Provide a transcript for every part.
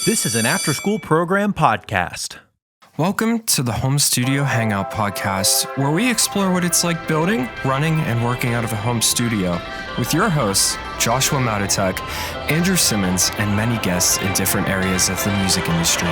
This is an after-school program podcast. Welcome to the Home Studio Hangout podcast, where we explore what it's like building, running, and working out of a home studio with your hosts, Joshua Matotek, Andrew Simmons, and many guests in different areas of the music industry.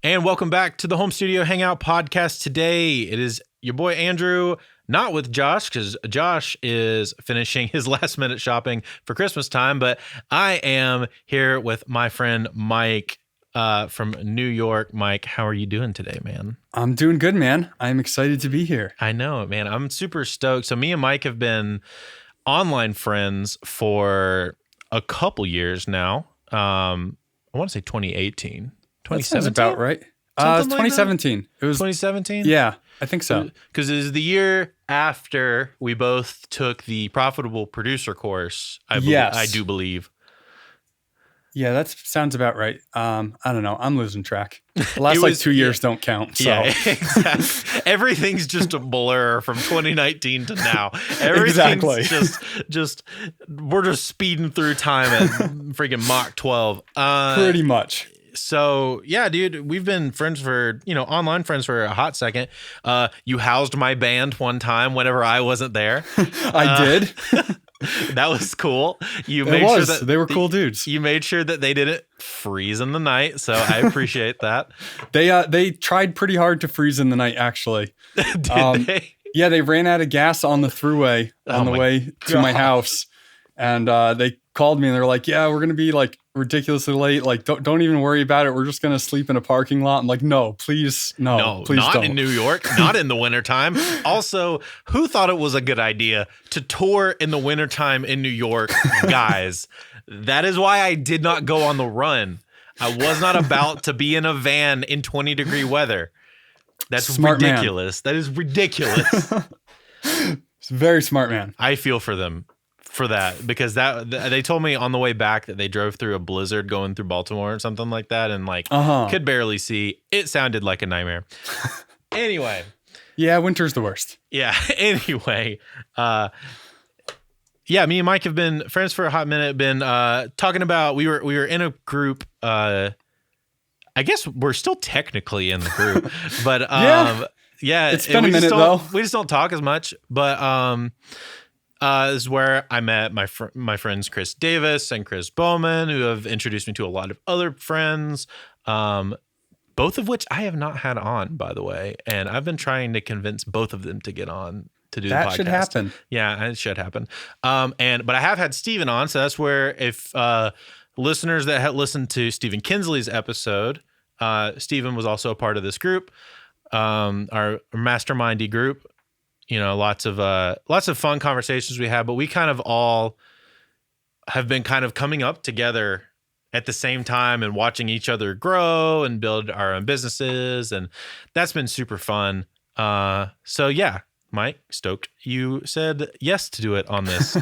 And welcome back to the Home Studio Hangout podcast. Today, it is your boy Andrew, not with Josh, because Josh is finishing his last-minute shopping for Christmas time, but I am here with my friend Mike from New York. Mike, how are you doing today, man? I'm doing good, man. I'm excited to be here. I know, man. I'm super stoked. So me and Mike have been online friends for a couple years now. I want to say 2018. That sounds about right. It was 2017. Like it was 2017? Yeah, I think so. Because it is the year after we both took the profitable producer course, I do believe. Yeah, that sounds about right. I don't know. I'm losing track. The last 2 years don't count. So. Yeah, exactly. Everything's just a blur from 2019 to now. Exactly. just we're just speeding through time at freaking Mach 12. Pretty much. So yeah, dude, we've been friends for, online friends for a hot second. You housed my band one time whenever I wasn't there. I did. That was cool. Sure that they were cool dudes. You made sure that they didn't freeze in the night, so I appreciate that. They tried pretty hard to freeze in the night, actually. Did they? Yeah, they ran out of gas on the thruway on the way to my house, and they called me and they're like, "Yeah, we're gonna be like ridiculously late. Like, don't even worry about it. We're just gonna sleep in a parking lot." I'm like, "No, please, no, please not don't." In New York, not in the wintertime. Also, who thought it was a good idea to tour in the wintertime in New York, guys? That is why I did not go on the run. I was not about to be in a van in 20-degree weather. That's smart ridiculous. Man. That is ridiculous. It's a very smart, man. I feel for them for that, because they told me on the way back that they drove through a blizzard going through Baltimore or something like that, and could barely see. It sounded like a nightmare. Anyway. Yeah, winter's the worst. Yeah. Anyway, me and Mike have been friends for a hot minute. Been talking about we were in a group. I guess we're still technically in the group, but yeah, it's been a minute though. We just don't talk as much, but this is where I met my friends Chris Davis and Chris Bowman, who have introduced me to a lot of other friends, both of which I have not had on, by the way. And I've been trying to convince both of them to get on to do the podcast. That should happen. Yeah, it should happen. But I have had Steven on, so that's where if listeners that had listened to Stephen Kinsley's episode, Steven was also a part of this group, our mastermindy group. Lots of fun conversations we had, but we kind of all have been kind of coming up together at the same time and watching each other grow and build our own businesses. And that's been super fun. So yeah, Mike, stoked you said yes to do it on this.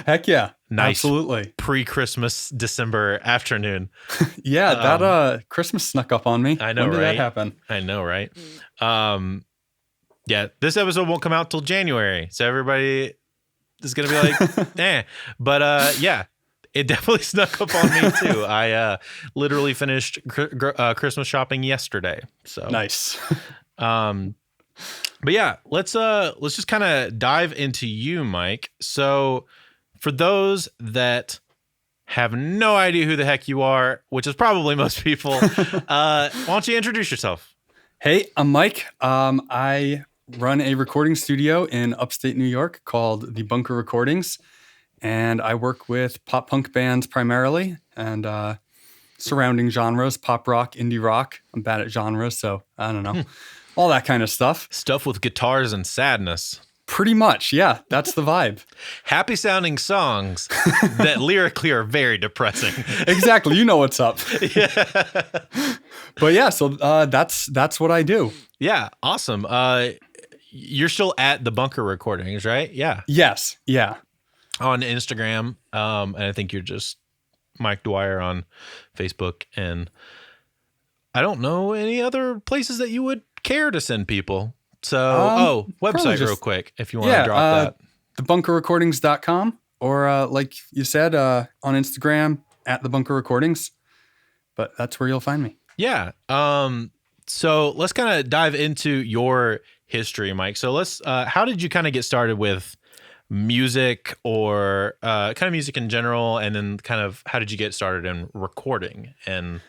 Heck yeah. Nice. Absolutely. Pre-Christmas December afternoon. Yeah. That Christmas snuck up on me. I know, when did right? that happen? I know, right? Yeah, this episode won't come out till January, so everybody is going to be like, eh. But yeah, it definitely snuck up on me too. I literally finished Christmas shopping yesterday. So nice. But yeah, let's just kind of dive into you, Mike. So for those that have no idea who the heck you are, which is probably most people, why don't you introduce yourself? Hey, I'm Mike. I run a recording studio in upstate New York called The Bunker Recordings, and I work with pop punk bands primarily and surrounding genres, pop rock, indie rock. I'm bad at genres, so I don't know. All that kind of stuff. Stuff with guitars and sadness. Pretty much, yeah. That's the vibe. Happy sounding songs that lyrically are very depressing. Exactly. You know what's up. Yeah. But yeah, so that's what I do. Yeah, awesome. You're still at the Bunker Recordings, right? Yeah. Yes. Yeah. On Instagram, and I think you're just Mike Dwyer on Facebook, and I don't know any other places that you would care to send people. So, website real quick, if you want to drop that. Thebunkerrecordings.com, or like you said, on Instagram at The Bunker Recordings. But that's where you'll find me. Yeah. So let's kind of dive into your history, Mike. So how did you kind of get started with music, or kind of music in general? And then kind of how did you get started in recording and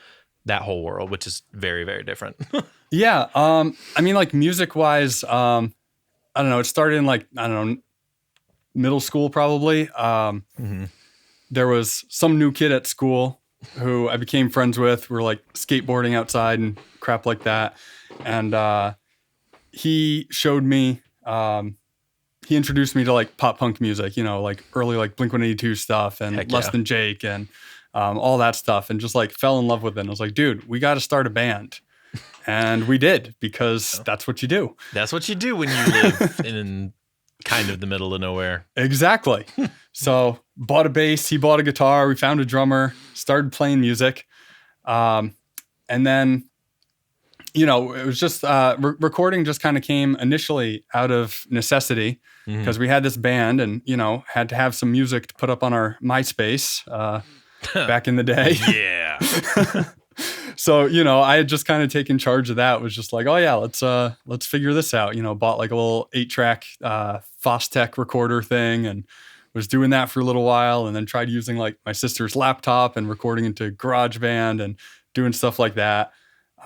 that whole world, which is very, very different? Yeah. I mean, like music wise, I don't know. It started in like, I don't know, middle school probably. There was some new kid at school who I became friends with. We were like skateboarding outside and crap like that. And he showed me, he introduced me to like pop punk music, you know, like early like Blink-182 stuff and Heck Less yeah. Than Jake and all that stuff, and just like fell in love with it. And I was like, dude, we got to start a band. And we did, because that's what you do. That's what you do when you live in kind of the middle of nowhere. Exactly. So bought a bass, he bought a guitar, we found a drummer, started playing music. And then, you know, it was just, recording just kind of came initially out of necessity, because we had this band and, you know, had to have some music to put up on our MySpace back in the day. Yeah. So, you know, I had just kind of taken charge of that. It was just like, oh yeah, let's figure this out. You know, bought like a little 8-track Fostech recorder thing and was doing that for a little while, and then tried using like my sister's laptop and recording into GarageBand and doing stuff like that.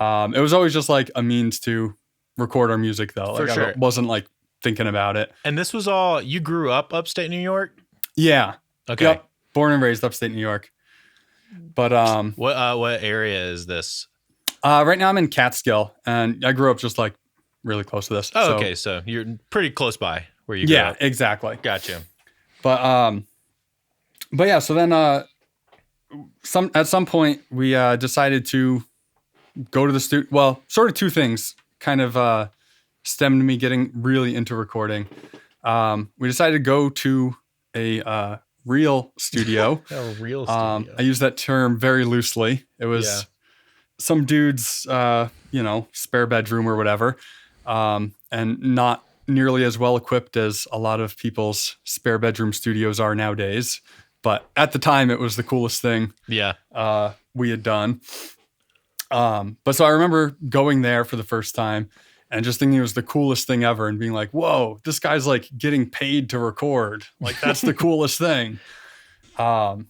It was always just like a means to record our music though. For like sure. I wasn't like thinking about it. And this was all, you grew up upstate New York? Yeah. Okay. Yep. Born and raised upstate New York. But what area is this? right now I'm in Catskill, and I grew up just like really close to this. Oh, so, okay. So you're pretty close by where you grew up. Yeah, exactly. Gotcha. But yeah, so then at some point we decided to go to the studio. Well, sort of two things kind of stemmed me getting really into recording. We decided to go to a real studio. A real studio. I use that term very loosely. It was some dude's, you know, spare bedroom or whatever, and not nearly as well equipped as a lot of people's spare bedroom studios are nowadays. But at the time, it was the coolest thing we had done. But so I remember going there for the first time and just thinking it was the coolest thing ever, and being like, whoa, this guy's like getting paid to record. Like, that's the coolest thing. And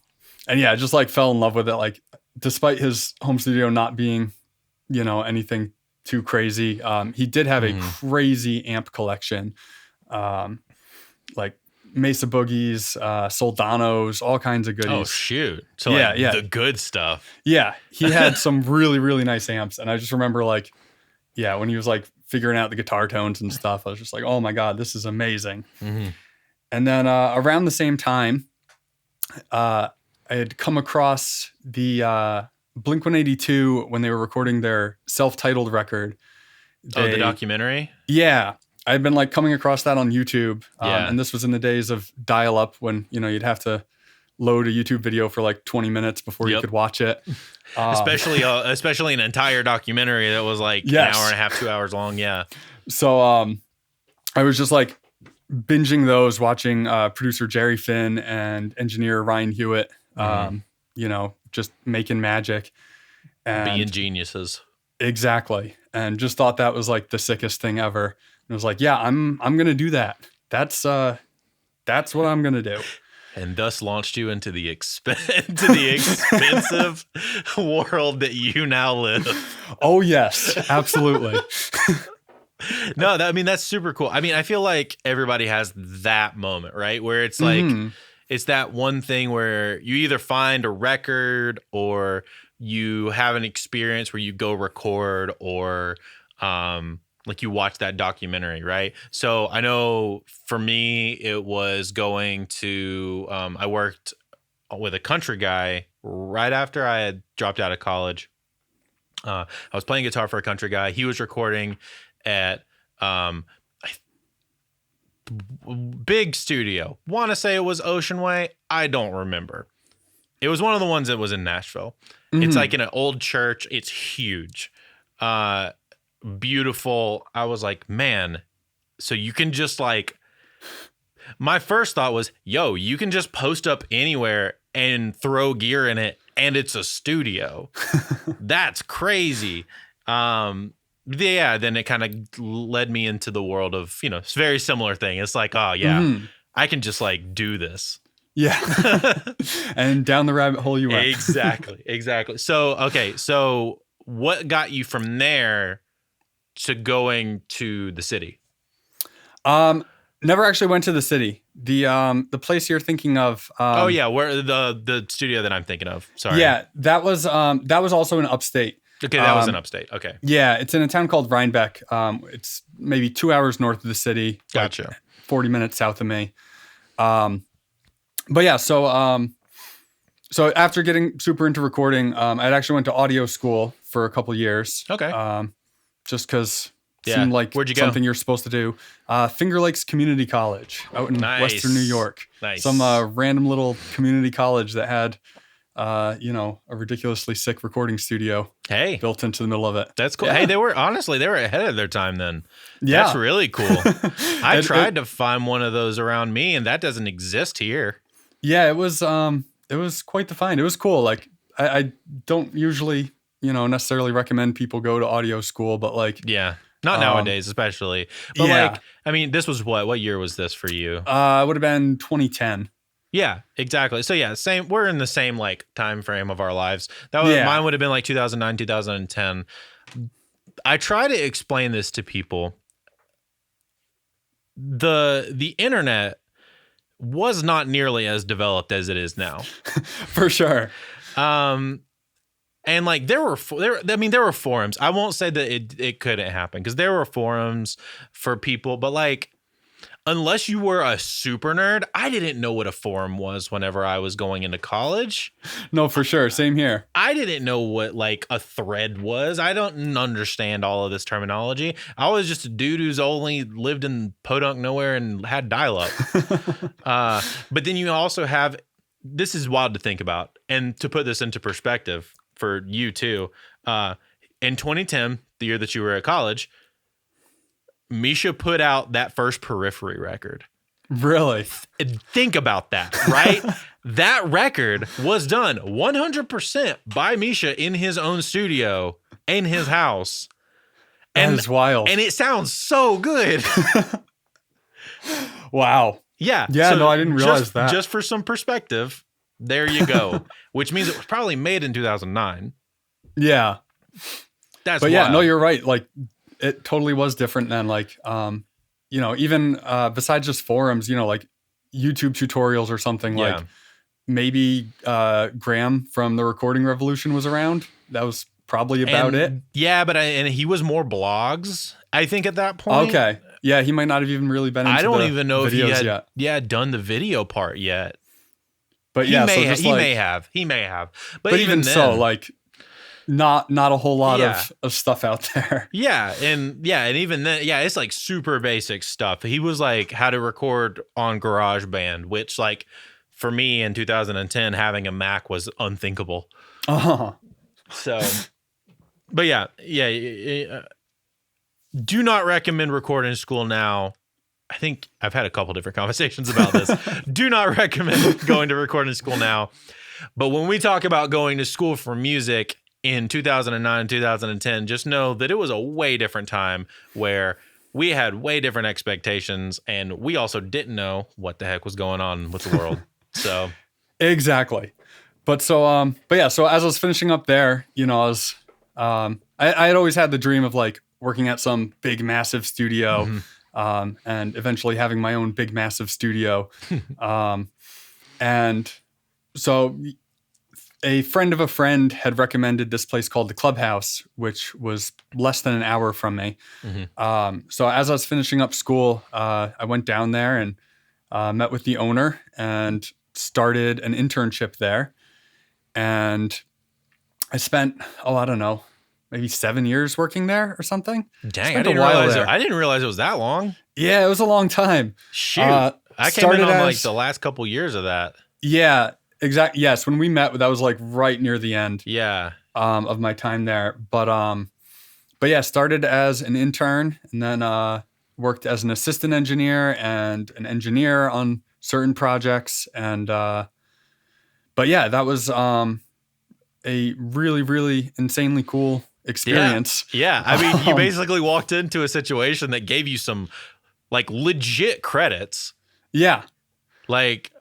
yeah, I just like fell in love with it. Like, despite his home studio not being, you know, anything too crazy, he did have a crazy amp collection. Like Mesa Boogies, Soldanos, all kinds of goodies. Oh, shoot. So yeah. the good stuff. Yeah, he had some really, really nice amps. And I just remember like, yeah, when he was like figuring out the guitar tones and stuff, I was just like, oh my God, this is amazing. And then around the same time, I had come across the Blink-182 when they were recording their self-titled record. The documentary? Yeah. I'd been like coming across that on YouTube. Yeah. And this was in the days of dial-up, when, you know, you'd have to load a YouTube video for like 20 minutes before you could watch it. Especially an entire documentary that was like an hour and a half, 2 hours long. Yeah. So I was just like binging those, watching producer Jerry Finn and engineer Ryan Hewitt, you know, just making magic. And being geniuses. Exactly. And just thought that was like the sickest thing ever. And I was like, yeah, I'm going to do that. That's what I'm going to do. And thus launched you into the expensive world that you now live. Oh, yes, absolutely. No, I mean, that's super cool. I mean, I feel like everybody has that moment, right? Where it's like, it's that one thing where you either find a record or you have an experience where you go record, or like you watch that documentary, right? So I know for me, it was going to, I worked with a country guy right after I had dropped out of college. I was playing guitar for a country guy. He was recording at big studio. Want to say it was Ocean Way. I don't remember. It was one of the ones that was in Nashville. It's like in an old church. It's huge. beautiful. I was like, man, so you can just like, my first thought was, yo, you can just post up anywhere and throw gear in it and it's a studio. That's crazy. Yeah, then it kind of led me into the world of, it's a very similar thing. It's like, oh yeah, I can just like do this. Yeah. And down the rabbit hole you went. Exactly. So, okay. So what got you from there to going to the city? Never actually went to the city. The place you're thinking of. Oh yeah, where the studio that I'm thinking of. Sorry. Yeah, that was also in upstate. Okay, that was in upstate. Okay. Yeah, it's in a town called Rhinebeck. It's maybe 2 hours north of the city. Gotcha. Like 40 minutes south of me. But yeah, so after getting super into recording, I actually went to audio school for a couple years. Okay. Just because it seemed like Where'd you something go? you're supposed to do. Finger Lakes Community College out in Western New York. Nice. Some random little community college that had, a ridiculously sick recording studio built into the middle of it. That's cool. Yeah. Hey, they were ahead of their time then. Yeah. That's really cool. I tried to find one of those around me and that doesn't exist here. Yeah, it was quite the find. It was cool. Like I don't usually, necessarily recommend people go to audio school, but like, yeah, not nowadays, especially. But like, I mean, this was what year was this for you? It would have been 2010. Yeah, exactly. So yeah, same. We're in the same like time frame of our lives. Mine would have been like 2009, 2010. I try to explain this to people. The internet was not nearly as developed as it is now. For sure. And like there were forums. I won't say that it couldn't happen because there were forums for people, but like unless you were a super nerd, I didn't know what a forum was whenever I was going into college. No, for sure. Same here. I didn't know what like a thread was. I don't understand all of this terminology. I was just a dude who's only lived in podunk nowhere and had dial-up. But then you also have, this is wild to think about, and to put this into perspective for you too. In 2010, the year that you were at college, Misha put out that first Periphery record. Really? Think about that, right? That record was done 100% by Misha in his own studio, in his house. That is wild. And it sounds so good. Wow. Yeah. Yeah, no, I didn't realize that. Just for some perspective, there you go. Which means it was probably made in 2009. Yeah. That's But wild. yeah, no, you're right. Like, it totally was different than like, even besides just forums, like YouTube tutorials or something. Yeah. Like maybe Graham from the Recording Revolution was around. That was probably about it. Yeah, but and he was more blogs, I think, at that point. Okay. Yeah, he might not have even really been into I don't the even know if he videos had done the video part yet. But He yeah, may so have. just He like, may have. He may have. but even then, so, like not a whole lot Yeah. of stuff out there. and even then, it's like super basic stuff. He was like how to record on GarageBand, which like for me in 2010, having a Mac was unthinkable. So, but do not recommend recording school now. I think I've had a couple different conversations about this. Do not recommend going to recording school now. But when we talk about going to school for music in 2009, 2010, just know that it was a way different time where we had way different expectations and we also didn't know what the heck was going on with the world. So Exactly. But so, so as I was finishing up there, I was, I had always had the dream of like working at some big, massive studio, and eventually having my own big, massive studio. And so a friend of a friend had recommended this place called the Clubhouse, which was less than an hour from me. So as I was finishing up school, I went down there and met with the owner and started an internship there. And I spent, I don't know, maybe 7 years working there or something. Dang, I didn't realize it was that long. Yeah, it was a long time. Shoot. I came in on like the last couple years of that. Yeah, exactly. Yes, when we met, that was like right near the end. Yeah. Of my time there. But but yeah, started as an intern and then worked as an assistant engineer and an engineer on certain projects. And but yeah, that was a really, really insanely cool experience. Yeah. I mean, you basically walked into a situation that gave you some like legit credits. Yeah. Like,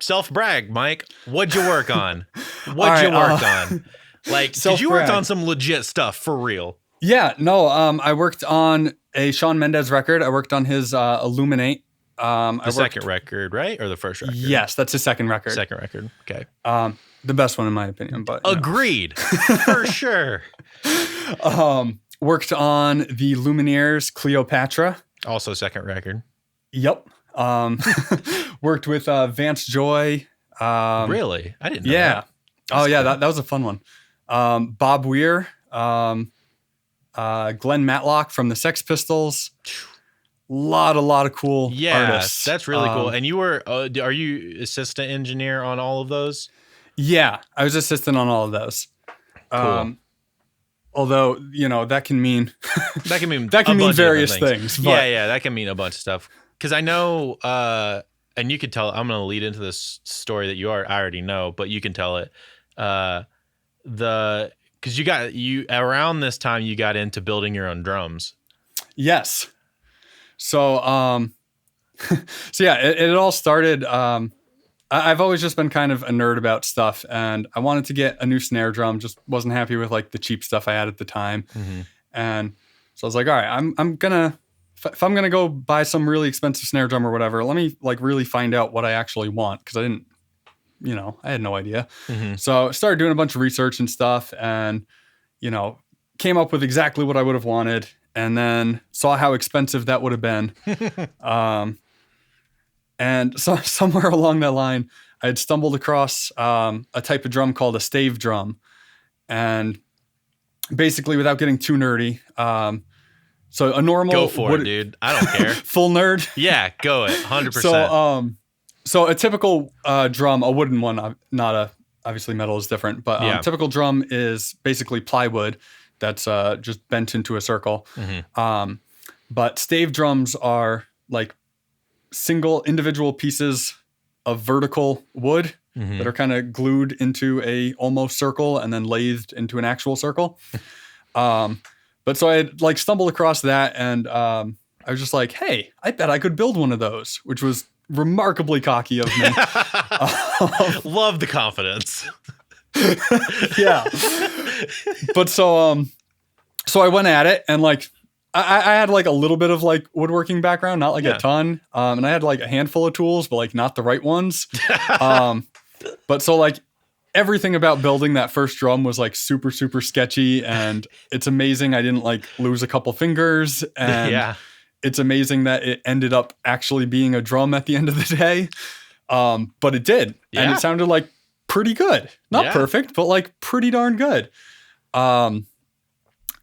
self-brag, Mike. What'd you work on? What'd you work on? Like, did you work on some legit stuff for real? Yeah, no, I worked on a Shawn Mendes record. I worked on his Illuminate. The second record, right? Or the first record? Yes, that's his second record. Second record. Okay. The best one in my opinion, but agreed. For sure. Worked on the Lumineers Cleopatra. Also second record. Yep. Worked with Vance Joy. Really? I didn't know that. Oh yeah, that was a fun one. Bob Weir, Glenn Matlock from the Sex Pistols. Lot of cool artists. That's really cool. And you were, are you assistant engineer on all of those? Yeah, I was assistant on all of those. Cool. Although, that can mean that can mean various things. But yeah, that can mean a bunch of stuff. Because I know, and you could tell. I'm going to lead into this story that I already know, but you can tell it. Because you around this time you got into building your own drums. Yes. So, so yeah, it all started. I've always just been kind of a nerd about stuff, and I wanted to get a new snare drum. Just wasn't happy with like the cheap stuff I had at the time, and so I was like, all right, I'm gonna if I'm gonna go buy some really expensive snare drum or whatever, let me like really find out what I actually want, because I didn't, I had no idea. So I started doing a bunch of research and stuff, and came up with exactly what I would have wanted, and then saw how expensive that would have been. And so somewhere along that line, I had stumbled across a type of drum called a stave drum. And basically, without getting too nerdy, so a normal... Go for it, dude. I don't care. Full nerd? Yeah, go it. 100%. So a typical drum, a wooden one, obviously metal is different, but typical drum is basically plywood that's just bent into a circle. But stave drums are like single individual pieces of vertical wood that are kind of glued into a almost circle and then lathed into an actual circle. But so I had like stumbled across that, and I was just like, hey, I bet I could build one of those, which was remarkably cocky of me. Love the confidence. Yeah. But so I went at it, and like I had like a little bit of like woodworking background, not like a ton. And I had like a handful of tools, but like not the right ones. But so like everything about building that first drum was like super, super sketchy. And it's amazing I didn't like lose a couple fingers. And it's amazing that it ended up actually being a drum at the end of the day. But it did. Yeah. And it sounded like pretty good. Not perfect, but like pretty darn good. And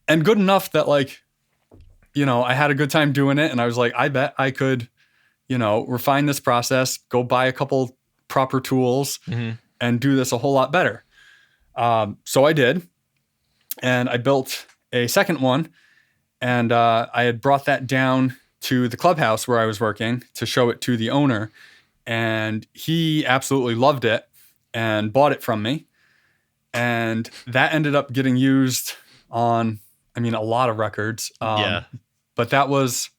good enough that like, I had a good time doing it, and I was like, I bet I could, refine this process, go buy a couple proper tools and do this a whole lot better. So I did, and I built a second one, and I had brought that down to the clubhouse where I was working to show it to the owner, and he absolutely loved it and bought it from me. And that ended up getting used on, a lot of records. But that was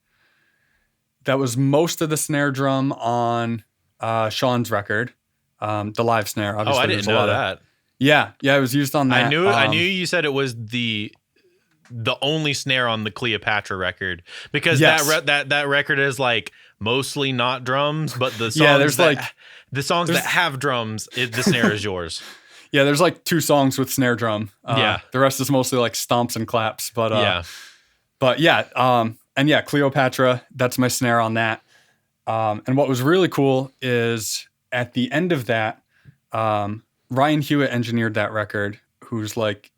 most of the snare drum on Shawn's record, the live snare. Obviously, I didn't know that. Yeah, it was used on that. I knew you said it was the only snare on the Cleopatra record, because that record is like mostly not drums, but the songs that have drums, the snare is yours. Yeah, there's like 2 songs with snare drum. The rest is mostly like stomps and claps. But Cleopatra, that's my snare on that. And what was really cool is at the end of that, Ryan Hewitt engineered that record, who's like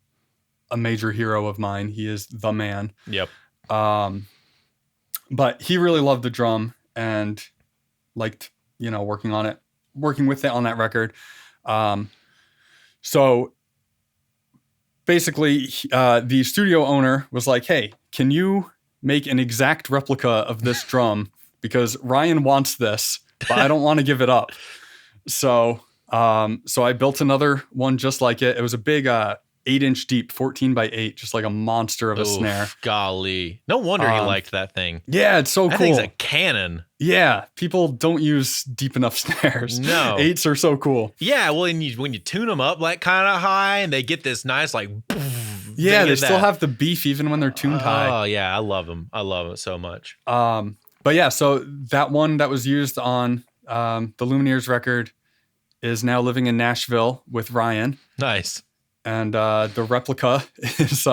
a major hero of mine. He is the man. Yep. But he really loved the drum and liked, working with it on that record. So basically, the studio owner was like, "Hey, can you make an exact replica of this drum? Because Ryan wants this, but I don't want to give it up." So I built another one just like it. It was a big 8-inch deep 14x8, just like a monster of a snare. Golly. No wonder he liked that thing. Yeah, it's so cool. That thing's a cannon. Yeah, people don't use deep enough snares. No. 8s are so cool. Yeah, well, and when you tune them up like kind of high and they get this nice like yeah, they still have the beef even when they're tuned high. Oh, yeah, I love them. I love it so much. But yeah, so that one that was used on the Lumineers record is now living in Nashville with Ryan. Nice. And the replica is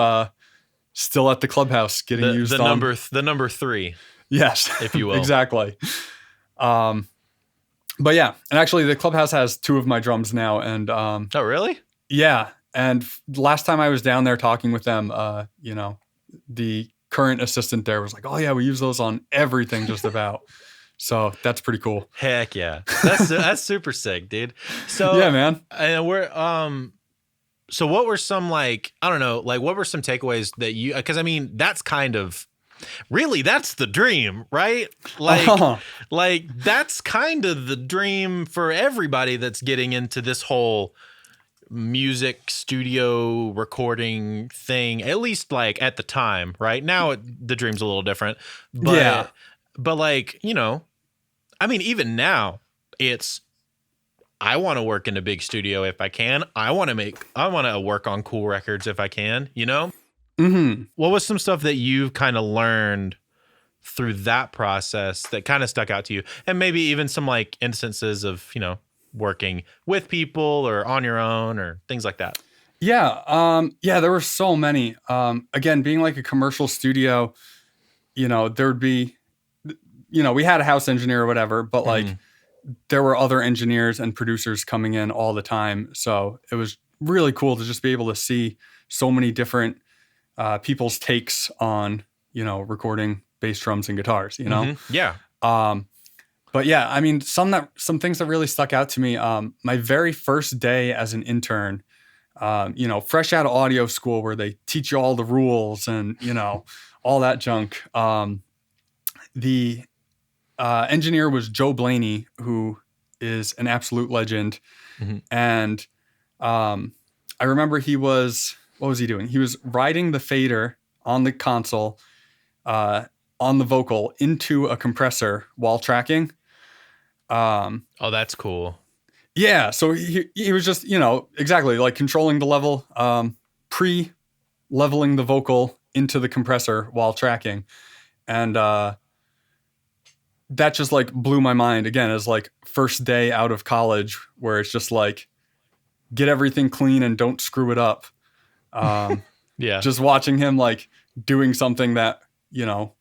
still at the clubhouse getting used on. The number 3. Yes. If you will. Exactly. But yeah, and actually the clubhouse has 2 of my drums now. And oh, really? Yeah. And last time I was down there talking with them, the current assistant there was like, "Oh yeah, we use those on everything just about." So that's pretty cool. Heck yeah. That's super sick, dude. So yeah, man. And we're so what were some like, I don't know, like what were some takeaways that you, because I mean, that's kind of really, that's the dream, right? Like, like that's kind of the dream for everybody that's getting into this whole music studio recording thing, at least like at the time, right? Now the dream's a little different. But, yeah. But like, you know, I mean, even now it's, I want to work in a big studio if I can. I want to work on cool records if I can, you know? Mm-hmm. What was some stuff that you kind of learned through that process that kind of stuck out to you? And maybe even some like instances of, you know, working with people or on your own or things like that. Yeah. Yeah, there were so many. Again, being like a commercial studio, you know, there would be, you know, we had a house engineer or whatever, but like there were other engineers and producers coming in all the time. So it was really cool to just be able to see so many different people's takes on, you know, recording bass drums and guitars, you know? Mm-hmm. Yeah. But yeah, I mean, some things that really stuck out to me. My very first day as an intern, you know, fresh out of audio school where they teach you all the rules and, you know, all that junk. The engineer was Joe Blaney, who is an absolute legend. Mm-hmm. And I remember what was he doing? He was riding the fader on the console, on the vocal into a compressor while tracking. Oh, that's cool. Yeah. So he was just, you know, exactly like controlling the level, pre-leveling the vocal into the compressor while tracking. And that just like blew my mind again as like first day out of college where it's just like, get everything clean and don't screw it up. Yeah. Just watching him like doing something that, you know,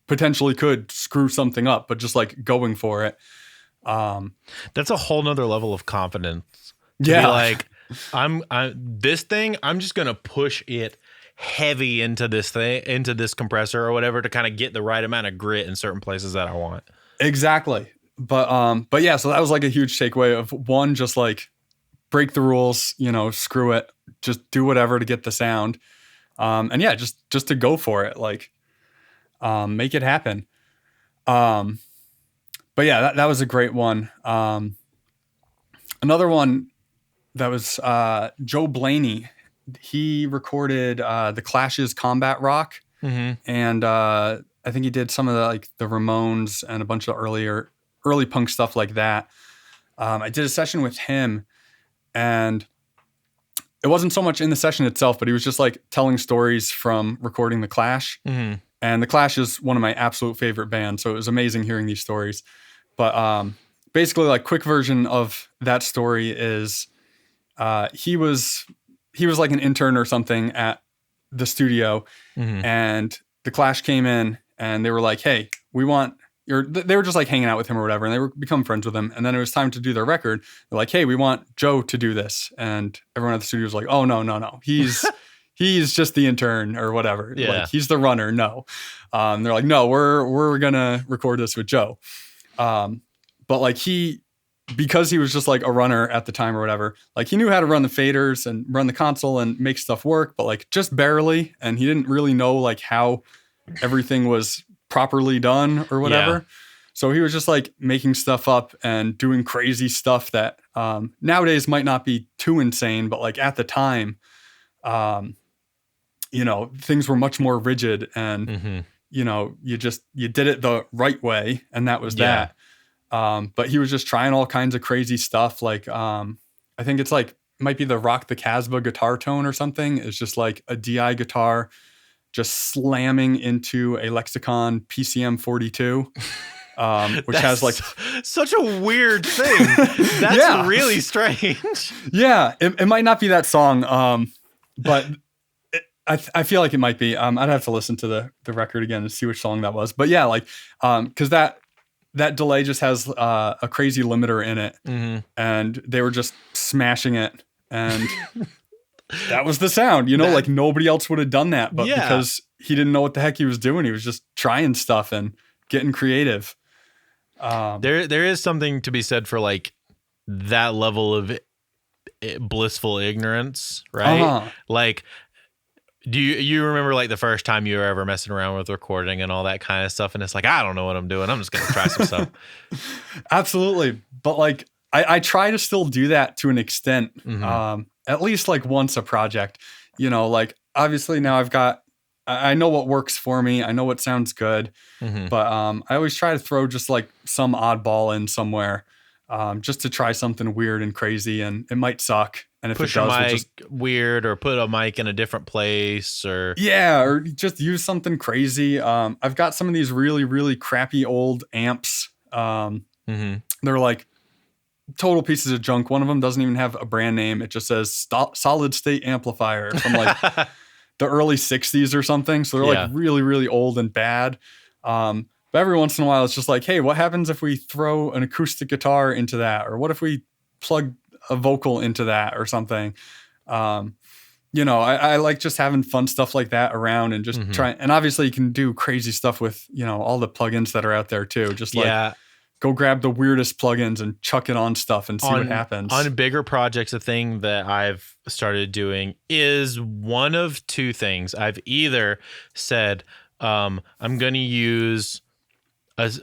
potentially could screw something up, but just like going for it. That's a whole nother level of confidence. Yeah. Be like, this thing, I'm just going to push it heavy into this thing, into this compressor or whatever to kind of get the right amount of grit in certain places that I want. Exactly. But yeah, so that was like a huge takeaway of one, just like break the rules, you know, screw it, just do whatever to get the sound. And yeah, just to go for it, like, make it happen. But yeah, that was a great one. Another one that was Joe Blaney. He recorded the Clash's Combat Rock, and I think he did some of the Ramones and a bunch of early punk stuff like that. I did a session with him, and it wasn't so much in the session itself, but he was just like telling stories from recording the Clash. Mm-hmm. And the Clash is one of my absolute favorite bands, so it was amazing hearing these stories. But basically, like quick version of that story is he was like an intern or something at the studio, and the Clash came in and they were like, "Hey, we want your." They were just like hanging out with him or whatever, and they were become friends with him. And then it was time to do their record. They're like, "Hey, we want Joe to do this," and everyone at the studio was like, "Oh no, he's just the intern or whatever. Yeah. Like he's the runner." No, they're like, "No, we're gonna record this with Joe." But like he because he was just like a runner at the time or whatever, like he knew how to run the faders and run the console and make stuff work, but like just barely. And he didn't really know like how everything was properly done or whatever. Yeah. So he was just like making stuff up and doing crazy stuff that nowadays might not be too insane, but like at the time, you know, things were much more rigid and, you know, you did it the right way. And that was that. But he was just trying all kinds of crazy stuff. Like, I think it's like, might be the Rock the Casbah guitar tone or something. It's just like a DI guitar just slamming into a Lexicon PCM 42, which has like such a weird thing. That's really strange. Yeah. It might not be that song. But I feel like it might be. I'd have to listen to the record again and see which song that was. But yeah, like, cause that delay just has a crazy limiter in it, and they were just smashing it, and that was the sound. You know, like nobody else would have done that, but because he didn't know what the heck he was doing, he was just trying stuff and getting creative. There is something to be said for like that level of blissful ignorance, right? Like, do you remember like the first time you were ever messing around with recording and all that kind of stuff? And it's like, I don't know what I'm doing. I'm just going to try some stuff. Absolutely. But like, I try to still do that to an extent, at least like once a project, you know, like obviously now I know what works for me. I know what sounds good, but I always try to throw just like some oddball in somewhere, just to try something weird and crazy, and it might suck. And if push it does, a mic weird, or put a mic in a different place, or just use something crazy. I've got some of these really, really crappy old amps. They're like total pieces of junk. One of them doesn't even have a brand name. It just says solid state amplifier from like the early 60s or something. So they're like really, really old and bad. But every once in a while, it's just like, hey, what happens if we throw an acoustic guitar into that? Or what if we plug a vocal into that or something? You know, I like just having fun stuff like that around and just trying. And obviously you can do crazy stuff with, you know, all the plugins that are out there too. Just like go grab the weirdest plugins and chuck it on stuff and see what happens. On bigger projects, a thing that I've started doing is one of two things. I've either said, I'm going to use, if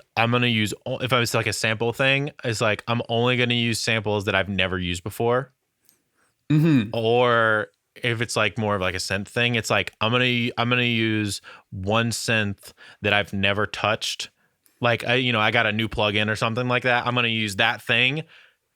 it's like a sample thing, it's like, I'm only going to use samples that I've never used before. Or if it's like more of like a synth thing, it's like, I'm going to use one synth that I've never touched. Like, I got a new plugin or something like that. I'm going to use that thing.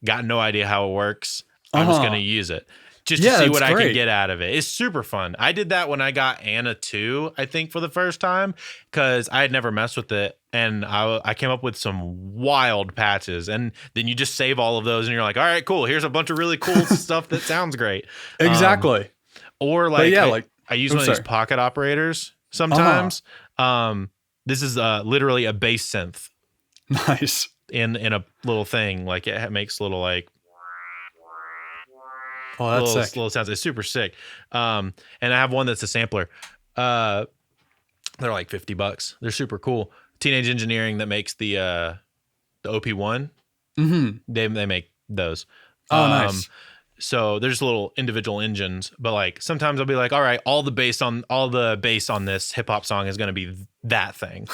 Got no idea how it works. I'm just going to use it just to see what I can get out of it. It's super fun. I did that when I got Anna 2, I think, for the first time, because I had never messed with it. And I came up with some wild patches. And then you just save all of those and you're like, all right, cool. Here's a bunch of really cool stuff that sounds great. Exactly. Or like, I use one of these pocket operators sometimes. This is literally a bass synth. Nice. In a little thing. Like it makes little like little sounds. It's super sick. And I have one that's a sampler. They're like $50. They're super cool. Teenage Engineering that makes the OP1. They make those. Oh, nice. So there's little individual engines, but like sometimes I'll be like, all right, all the bass on this hip hop song is going to be that thing.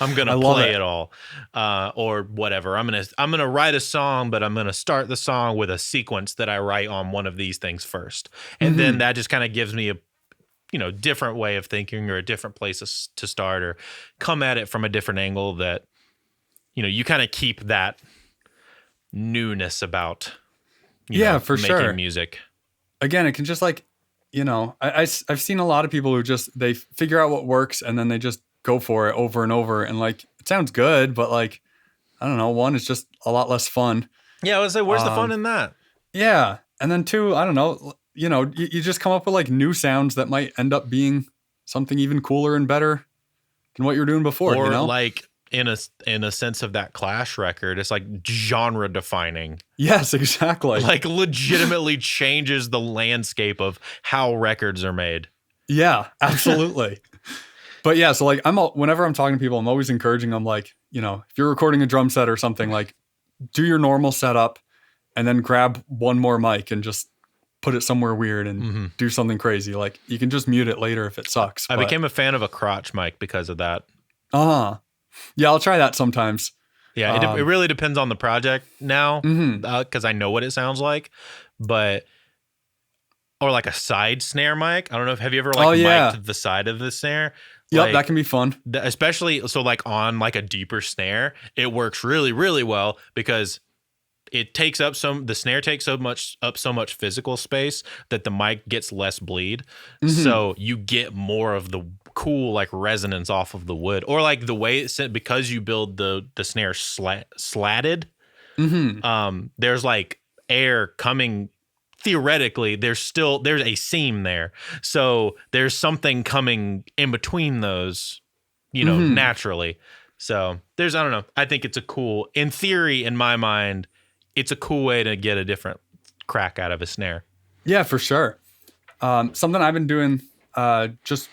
I'm going to play it all, or whatever. I'm going to write a song, but I'm going to start the song with a sequence that I write on one of these things first. And then that just kind of gives me a, different way of thinking, or a different place to start, or come at it from a different angle that, you kind of keep that newness about for making sure. music. Again, it can just like, I've seen a lot of people who just, they figure out what works and then they just go for it over and over. And like, it sounds good, but like, I don't know, one, it's just a lot less fun. Yeah, I was like, where's the fun in that? Yeah. And then two, I don't know, you just come up with like new sounds that might end up being something even cooler and better than what you were doing before. Or like, in a sense of that Clash record, it's like genre defining. Yes, exactly. Like legitimately changes the landscape of how records are made. Yeah, absolutely. But yeah, so like whenever I'm talking to people, I'm always encouraging them, like, if you're recording a drum set or something, like do your normal setup and then grab one more mic and just put it somewhere weird and do something crazy. Like you can just mute it later if it sucks. I became a fan of a crotch mic because of that. Yeah, I'll try that sometimes. Yeah, it really depends on the project now because I know what it sounds like, or like a side snare mic. I don't know if have you ever mic'd the side of the snare? Yep, that can be fun. Especially so like on like a deeper snare, it works really, really well because it takes up the snare takes so much physical space that the mic gets less bleed. So you get more of the cool like resonance off of the wood, or like the way it's because you build the snare slatted. There's like air coming. Theoretically, there's a seam there. So there's something coming in between those, naturally. So I don't know. I think it's in theory, in my mind, it's a cool way to get a different crack out of a snare. Yeah, for sure. Something I've been doing just,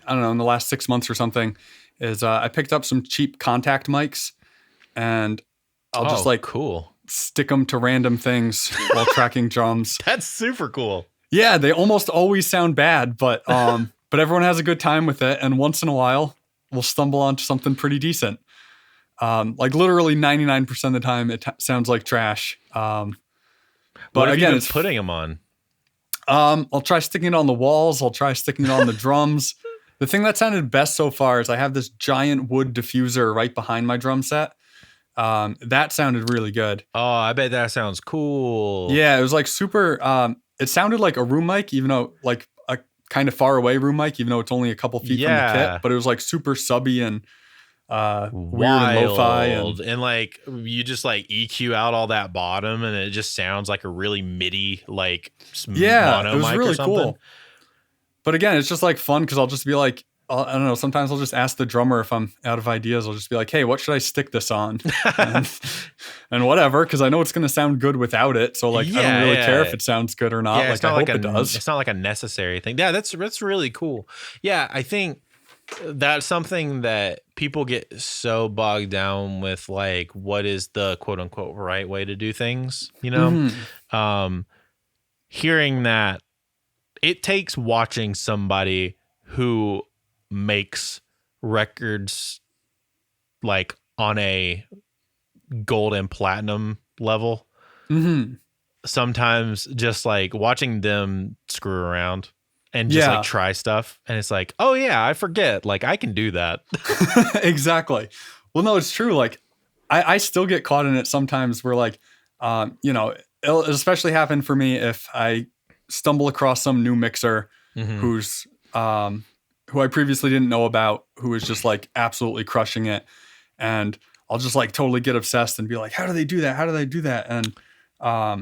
I don't know, in the last 6 months or something is I picked up some cheap contact mics and I'll just stick them to random things while tracking drums. That's super cool. Yeah, they almost always sound bad, but everyone has a good time with it. And once in a while, we'll stumble onto something pretty decent. Like literally 99% of the time, it sounds like trash. But again, it's putting them on. I'll try sticking it on the walls. I'll try sticking it on the drums. The thing that sounded best so far is I have this giant wood diffuser right behind my drum set. That sounded really good. Oh, I bet that sounds cool. Yeah, it was like super. It sounded like a room mic, even though like a kind of far away room mic, even though it's only a couple feet from the kit. But it was like super subby and weird and lo-fi, and like you just like EQ out all that bottom, and it just sounds like a really MIDI like mono it was mic really or something. Cool. But again, it's just like fun because I'll just be like, I don't know. Sometimes I'll just ask the drummer if I'm out of ideas. I'll just be like, "Hey, what should I stick this on?" and whatever, because I know it's going to sound good without it. So like, I don't really care if it sounds good or not. Yeah, like I hope it does. It's not like a necessary thing. Yeah, that's really cool. Yeah, I think that's something that people get so bogged down with, like what is the quote unquote right way to do things, hearing that it takes watching somebody who makes records like on a gold and platinum level. Sometimes just like watching them screw around and just like try stuff, and it's like, oh yeah, I forget, like I can do that. Exactly. Well, no, it's true. Like I still get caught in it sometimes where like, it'll especially happen for me if I stumble across some new mixer who's who I previously didn't know about, who is just like absolutely crushing it. And I'll just like totally get obsessed and be like, how do they do that? How do they do that? And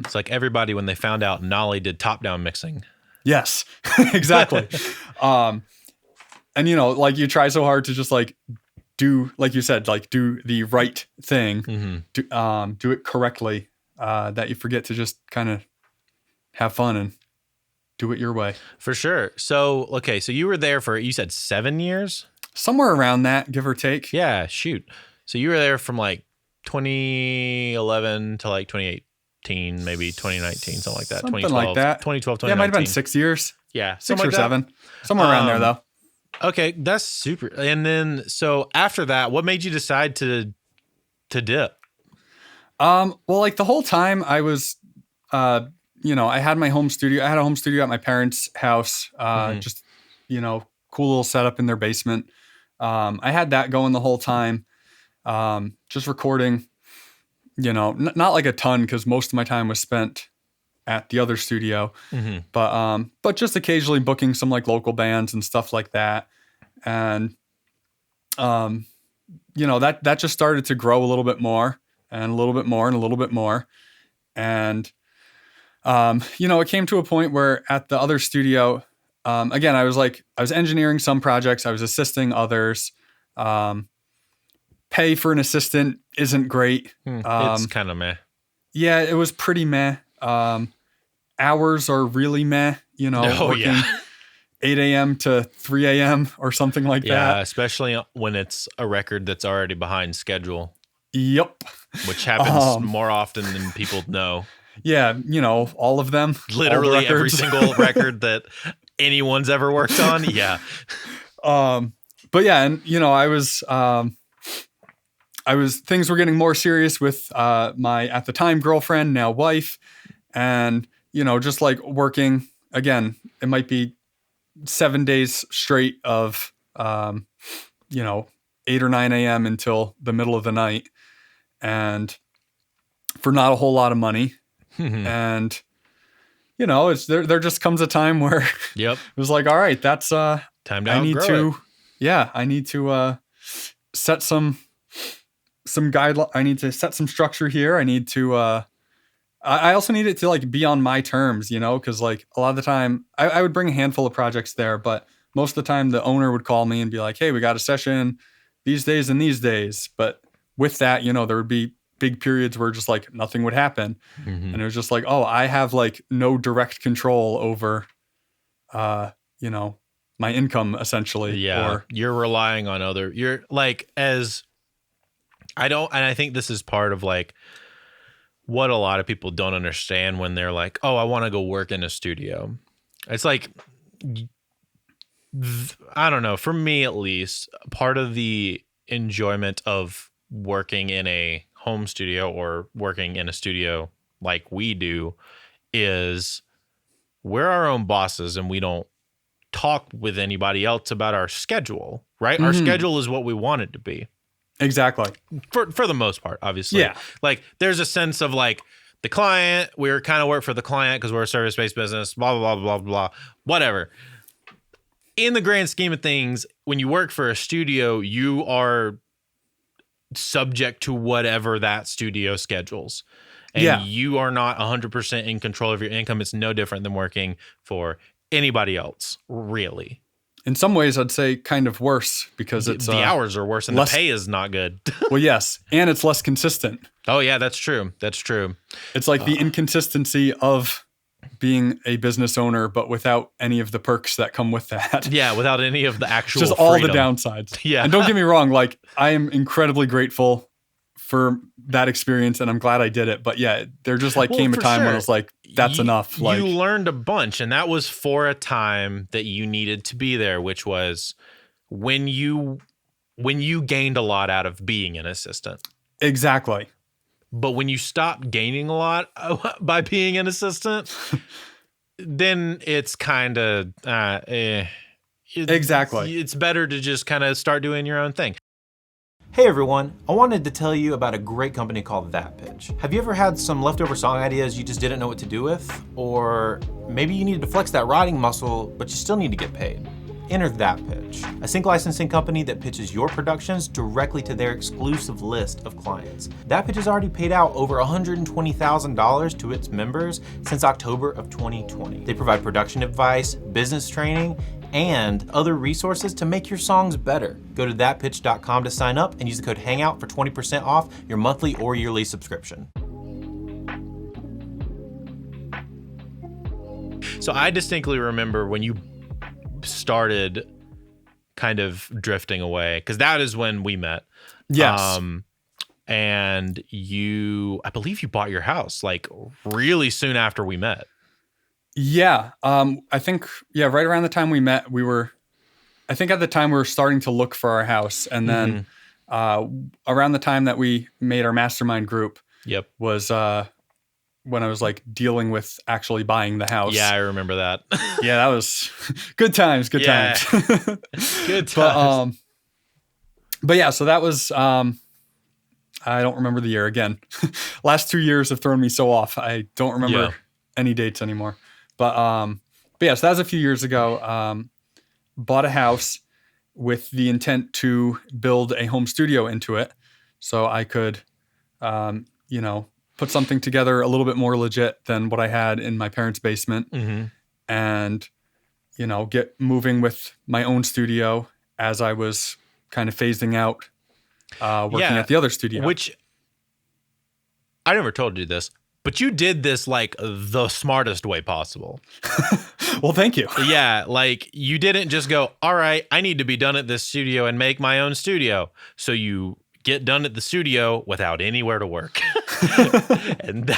it's like everybody when they found out Nolly did top-down mixing. Yes, exactly. And like you try so hard to just like do, like you said, like do the right thing, do it correctly, that you forget to just kind of have fun and do it your way. For sure. So, okay. So you were there for, you said 7 years? Somewhere around that, give or take. Yeah, shoot. So you were there from like 2011 to like 2018, maybe 2019, something like that. Something 2012, like that. 2012, 2019. Yeah, it might have been 6 years. Yeah. 6 or 7. Somewhere around there though. Okay. That's super. And then, so after that, what made you decide to dip? Well, like the whole time I was, I had my home studio. I had a home studio at my parents' house. Just, cool little setup in their basement. I had that going the whole time. Just recording, not like a ton because most of my time was spent at the other studio, but just occasionally booking some like local bands and stuff like that. And, that just started to grow a little bit more and a little bit more and a little bit more. And, it came to a point where at the other studio, again, I was engineering some projects. I was assisting others. Pay for an assistant isn't great. It's kind of meh. Yeah, it was pretty meh. Hours are really meh, working 8 a.m. to 3 a.m. or something like that. Yeah, especially when it's a record that's already behind schedule. Yep. Which happens more often than people know. Yeah, all of them. Literally every single record that anyone's ever worked on. Yeah. But yeah, and things were getting more serious with my at the time girlfriend, now wife, and just like working again. It might be 7 days straight of 8 or 9 a.m. until the middle of the night, and for not a whole lot of money. And it's there just comes a time where it was like, all right, that's time to outgrow it. I need to set some guideline. I need to set some structure here. I need to I also need it to like be on my terms, because like a lot of the time I would bring a handful of projects there, but most of the time the owner would call me and be like, hey, we got a session these days and these days. But with that, there would be big periods where just like nothing would happen. And it was just like, oh, I have like no direct control over, my income essentially. Yeah. Or you're relying on you're like, and I think this is part of like what a lot of people don't understand when they're like, oh, I want to go work in a studio. It's like, I don't know, for me at least, part of the enjoyment of working in a home studio or working in a studio like we do is we're our own bosses and we don't talk with anybody else about our schedule, right? Our schedule is what we want it to be. Exactly. For the most part, obviously. Yeah. Like there's a sense of like the client, we're kind of work for the client because we're a service-based business, blah, blah, blah, blah, blah, whatever. In the grand scheme of things, when you work for a studio, you are subject to whatever that studio schedules. And you are not 100% in control of your income. It's no different than working for anybody else, really. In some ways, I'd say kind of worse because it's the hours are worse and the pay is not good. Well, yes. And it's less consistent. Oh, yeah, that's true. That's true. It's like the inconsistency of being a business owner, but without any of the perks that come with that. Yeah, without any of the actual just freedom. All the downsides. Yeah. And don't get me wrong, like I am incredibly grateful for that experience and I'm glad I did it. But yeah, there just like came a time when I was like, that's enough. Like you learned a bunch, and that was for a time that you needed to be there, which was when you gained a lot out of being an assistant. Exactly. But when you stop gaining a lot by being an assistant, then it's kind of exactly. It's better to just kind of start doing your own thing. Hey everyone, I wanted to tell you about a great company called That Pitch. Have you ever had some leftover song ideas you just didn't know what to do with? Or maybe you needed to flex that writing muscle, but you still need to get paid? Enter That Pitch, a sync licensing company that pitches your productions directly to their exclusive list of clients. That Pitch has already paid out over $120,000 to its members since October of 2020. They provide production advice, business training, and other resources to make your songs better. Go to thatpitch.com to sign up and use the code HANGOUT for 20% off your monthly or yearly subscription. So I distinctly remember when you started kind of drifting away, because that is when we met. Yes. And I believe you bought your house like really soon after we met. Yeah. I think, right around the time we met, I think at the time we were starting to look for our house. And then around the time that we made our mastermind group was when I was like dealing with actually buying the house. Yeah, I remember that. Yeah, that was good times. Good times. Good times. But yeah, so that was, I don't remember the year again. Last 2 years have thrown me so off. I don't remember any dates anymore. But yeah, so that was a few years ago. Bought a house with the intent to build a home studio into it, so I could, put something together a little bit more legit than what I had in my parents' basement, and get moving with my own studio as I was kind of phasing out working at the other studio. Which I never told you this, but you did this like the smartest way possible. Well, thank you. Yeah, like you didn't just go, all right, I need to be done at this studio and make my own studio. So you get done at the studio without anywhere to work. And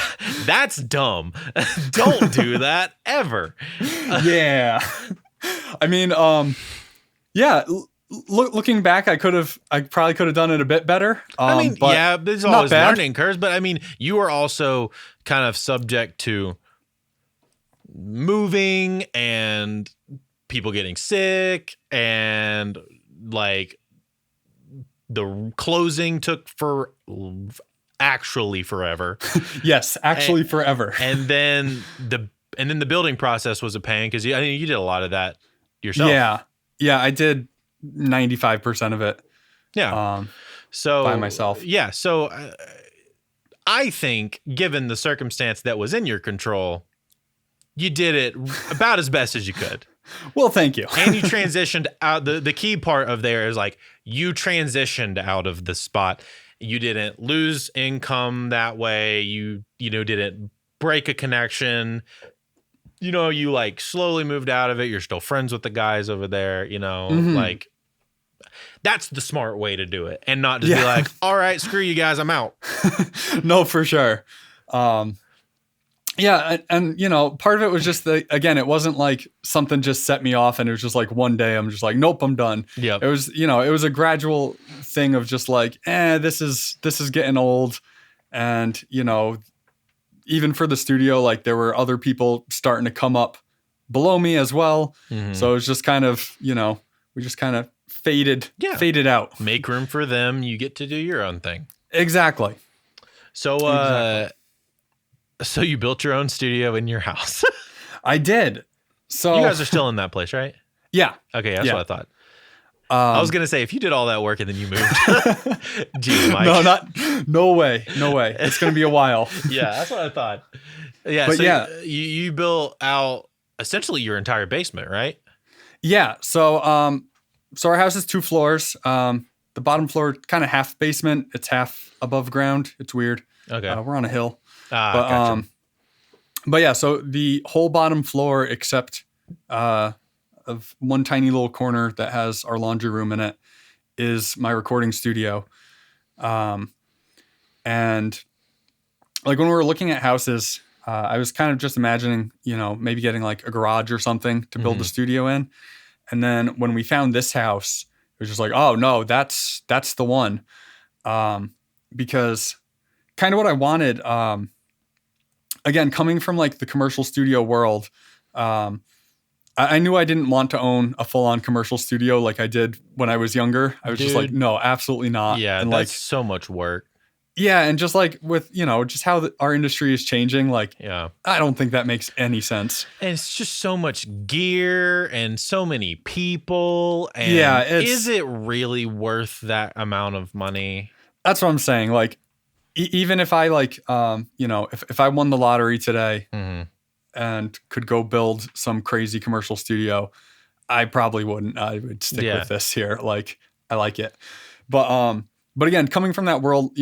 that's dumb. Don't do that ever. Yeah. I mean, yeah, looking back, I probably could have done it a bit better. I mean, but yeah, there's not always bad. learning curves, but I mean, you are also kind of subject to moving and people getting sick, and like the closing took actually forever. Yes, actually forever. And then the building process was a pain because you did a lot of that yourself. Yeah, I did 95% of it. Yeah. So by myself. Yeah. So I think, given the circumstance that was in your control, you did it about as best as you could. Well, thank you. And you transitioned out. The key part of there is like you transitioned out of the spot. You didn't lose income that way. You didn't break a connection. You like slowly moved out of it. You're still friends with the guys over there, like that's the smart way to do it, and not just be like, all right, screw you guys, I'm out. No, for sure. Yeah. And part of it was just again, it wasn't like something just set me off and it was just like one day I'm just like, nope, I'm done. Yeah. It was, it was a gradual thing of just like, this is getting old. And, even for the studio, like there were other people starting to come up below me as well. Mm-hmm. So it was just kind of, we just kind of faded out. Make room for them. You get to do your own thing. Exactly. So, So you built your own studio in your house. I did. So you guys are still in that place, right? Yeah. Okay, that's what I thought. I was gonna say, if you did all that work and then you moved, geez, Mike. No way. It's gonna be a while. Yeah, that's what I thought. Yeah, but so you built out essentially your entire basement, right? Yeah. So our house is 2 floors. The bottom floor kind of half basement. It's half above ground. It's weird. Okay. We're on a hill. Gotcha. But yeah, so the whole bottom floor except of one tiny little corner that has our laundry room in it is my recording studio. And like when we were looking at houses, I was kind of just imagining, maybe getting like a garage or something to build the studio in. And then when we found this house, it was just like, oh no, that's the one. Because kind of what I wanted, again, coming from like the commercial studio world, I knew I didn't want to own a full-on commercial studio like I did when I was younger. I was just like, no, absolutely not. Yeah, and that's so much work. Yeah, and just like with, just how our industry is changing, like, I don't think that makes any sense. And it's just so much gear and so many people. And is it really worth that amount of money? That's what I'm saying. Like, even if I like, if I won the lottery today and could go build some crazy commercial studio, I probably wouldn't. I would stick with this here. Like, I like it. But again, coming from that world,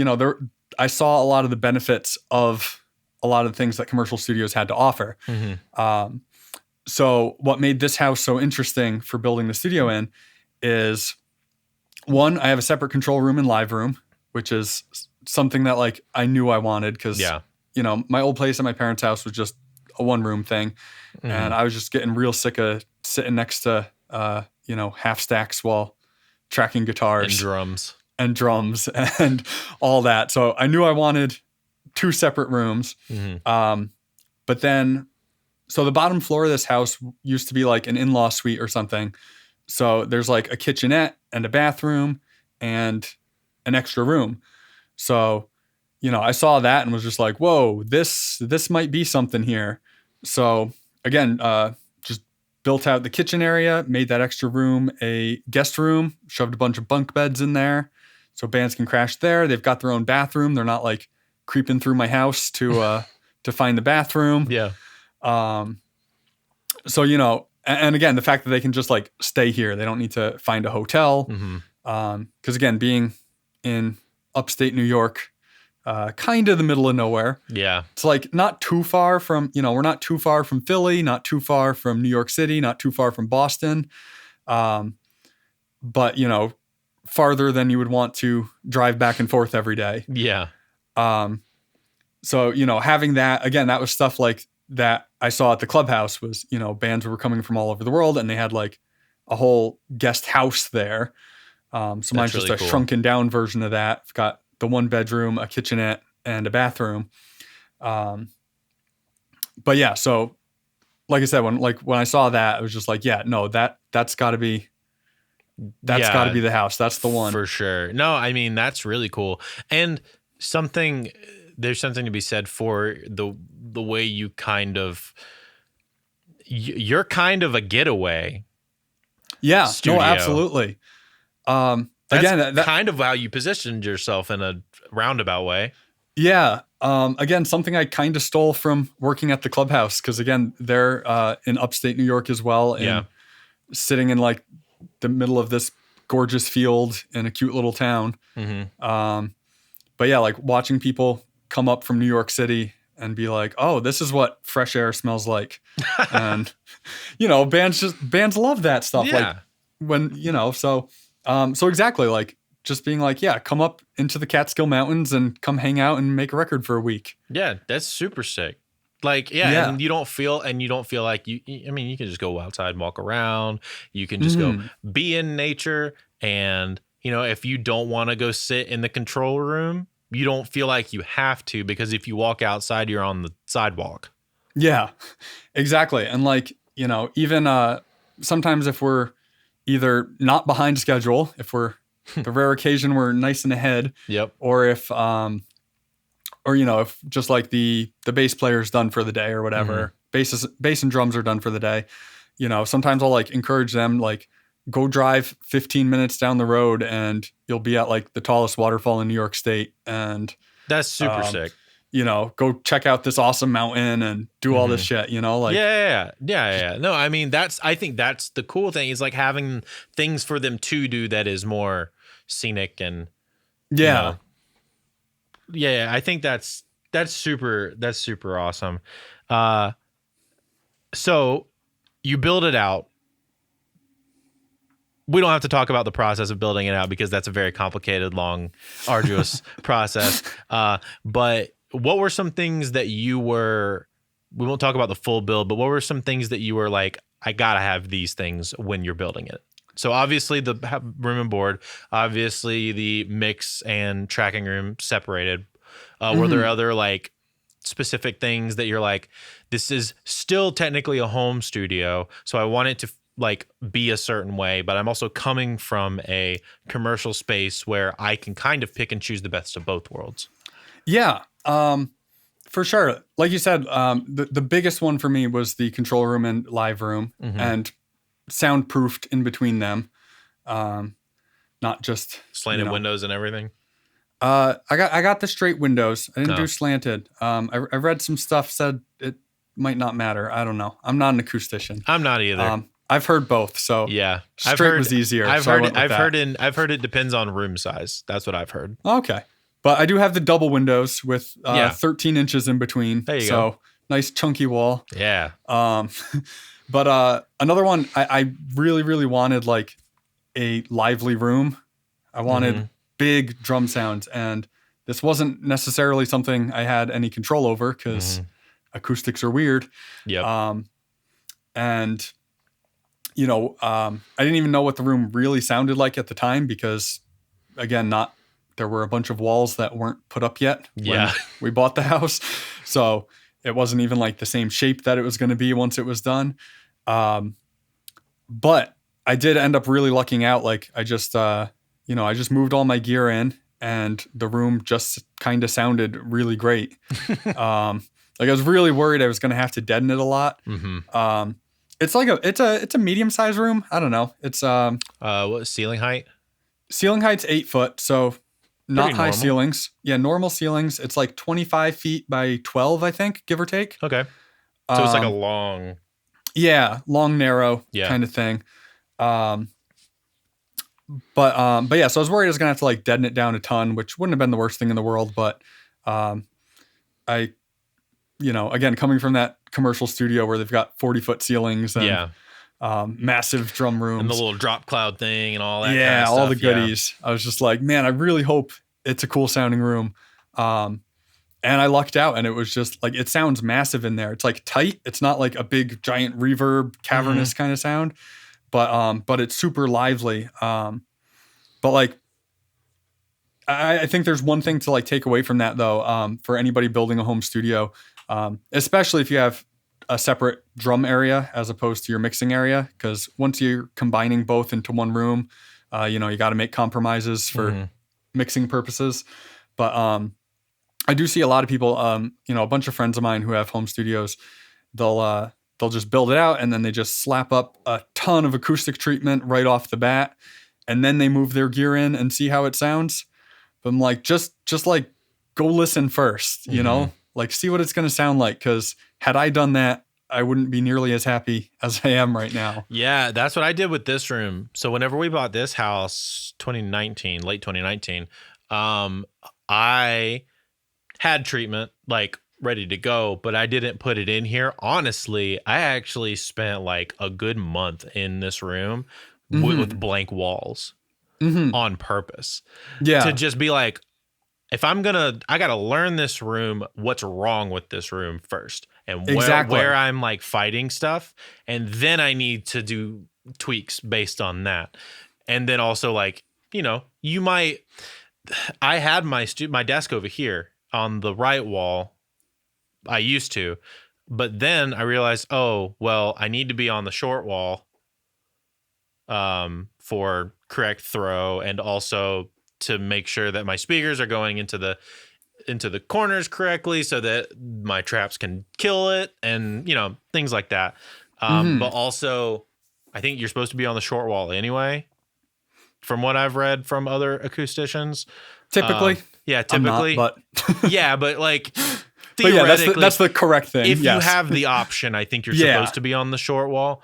I saw a lot of the benefits of a lot of the things that commercial studios had to offer. Mm-hmm. So what made this house so interesting for building the studio in is, one, I have a separate control room and live room, which is something that like I knew I wanted because, my old place at my parents' house was just a 1-room thing. Mm-hmm. And I was just getting real sick of sitting next to, half stacks while tracking guitars. And drums and all that. So I knew I wanted 2 separate rooms. Mm-hmm. But then, so the bottom floor of this house used to be like an in-law suite or something. So there's like a kitchenette and a bathroom and an extra room. So, I saw that and was just like, whoa, this might be something here. So again, just built out the kitchen area, made that extra room a guest room, shoved a bunch of bunk beds in there. So bands can crash there. They've got their own bathroom. They're not like creeping through my house to find the bathroom. Yeah. So, and again, the fact that they can just like stay here, they don't need to find a hotel. Mm-hmm. 'Cause again, being in upstate New York, kind of the middle of nowhere. Yeah. It's like not too far from, we're not too far from Philly, not too far from New York City, not too far from Boston. But, farther than you would want to drive back and forth every day. Yeah. So, having that, again, that was stuff like that I saw at the clubhouse was, bands were coming from all over the world and they had like a whole guest house there. So mine's just a shrunken down version of that. I've got the 1 bedroom, a kitchenette, and a bathroom. But yeah, so like I said, when I saw that, I was just like, yeah, no, that's gotta be the house. That's the one. For sure. No, I mean, that's really cool. And there's something to be said for the way you you're kind of a getaway. Yeah, studio. No, absolutely. That's kind of how you positioned yourself in a roundabout way. Yeah. Again, something I kind of stole from working at the clubhouse. Cause again, they're, in upstate New York as well. And sitting in like the middle of this gorgeous field in a cute little town. Mm-hmm. But yeah, like watching people come up from New York City and be like, oh, this is what fresh air smells like. And, bands love that stuff. Yeah. Like when, so exactly like just being like, yeah, come up into the Catskill Mountains and come hang out and make a record for a week. Yeah. That's super sick. Like, yeah. And you don't feel like you can just go outside and walk around. You can just go be in nature. And, if you don't want to go sit in the control room, you don't feel like you have to, because if you walk outside, you're on the sidewalk. Yeah, exactly. And like, even sometimes if we're either not behind schedule, if we're the rare occasion we're nice and ahead, yep. Or if, if just like the bass player's done for the day or whatever, bass and drums are done for the day, sometimes I'll like encourage them, like, go drive 15 minutes down the road and you'll be at like the tallest waterfall in New York State. And that's super sick. Go check out this awesome mountain and do all this shit, like. Yeah. No, I mean, I think that's the cool thing is like having things for them to do that is more scenic and. Yeah. Yeah. I think that's super awesome. So you build it out. We don't have to talk about the process of building it out because that's a very complicated, long, arduous process. But what were some things that we won't talk about the full build, but what were some things that you were like, I gotta have these things when you're building it? So obviously the room and board, obviously the mix and tracking room separated. Were there other like specific things that you're like, this is still technically a home studio, so I want it to like be a certain way, but I'm also coming from a commercial space where I can kind of pick and choose the best of both worlds? Yeah, for sure. Like you said, the biggest one for me was the control room and live room, and soundproofed in between them. Not just slanted windows and everything. I got the straight windows. I didn't do slanted. I read some stuff said it might not matter. I don't know. I'm not an acoustician. I'm not either. I've heard both, so yeah, straight was easier. I've heard it depends on room size. That's what I've heard. Okay, but I do have the double windows with 13 inches in between. There you go. Nice chunky wall. Yeah. But another one I really, really wanted like a lively room. I wanted big drum sounds, and this wasn't necessarily something I had any control over because acoustics are weird. Yep. And I didn't even know what the room really sounded like at the time because, again, there were a bunch of walls that weren't put up yet when we bought the house. So it wasn't even like the same shape that it was going to be once it was done. But I did end up really lucking out. Like I just moved all my gear in and the room just kind of sounded really great. Like I was really worried I was going to have to deaden it a lot. It's like it's a medium-sized room. I don't know. It's what ceiling height? Ceiling height's 8 foot, so not pretty high normal. ceilings. Yeah, normal ceilings. It's like 25 feet by 12, I think, give or take. Okay. So it's like a long. Yeah, long, narrow kind of thing. But yeah, so I was worried I was gonna have to like deaden it down a ton, which wouldn't have been the worst thing in the world. But again, coming from that commercial studio where they've got 40-foot ceilings and massive drum rooms. And the little drop cloud thing and all that. Yeah, kind of all stuff. the goodies. I was just like, man, I really hope it's a cool sounding room. And I lucked out, and it was just like, it sounds massive in there. It's like tight. It's not like a big giant reverb cavernous kind of sound, but it's super lively. But like, I think there's one thing to like take away from that though, for anybody building a home studio, especially if you have a separate drum area as opposed to your mixing area. Cause once you're combining both into one room, you got to make compromises for mixing purposes. But, I do see a lot of people, a bunch of friends of mine who have home studios, they'll just build it out and then they just slap up a ton of acoustic treatment right off the bat. And then they move their gear in and see how it sounds. But I'm like, just like go listen first, like see what it's going to sound like. Cause had I done that, I wouldn't be nearly as happy as I am right now. Yeah. That's what I did with this room. So whenever we bought this house, late 2019, I had treatment like ready to go, but I didn't put it in here. Honestly, I actually spent like a good month in this room with blank walls on purpose. Yeah. To just be like, if I got to learn this room, what's wrong with this room first and where I'm like fighting stuff. And then I need to do tweaks based on that. And then also like, I had my desk over here on the right wall. I used to, but then I realized, I need to be on the short wall for correct throw, and also to make sure that my speakers are going into the corners correctly so that my traps can kill it, and things like that. But also I think you're supposed to be on the short wall anyway, from what I've read from other acousticians. Typically. Yeah, typically. I'm not, but yeah, but like but yeah, that's the correct thing. If you have the option, I think you're supposed to be on the short wall.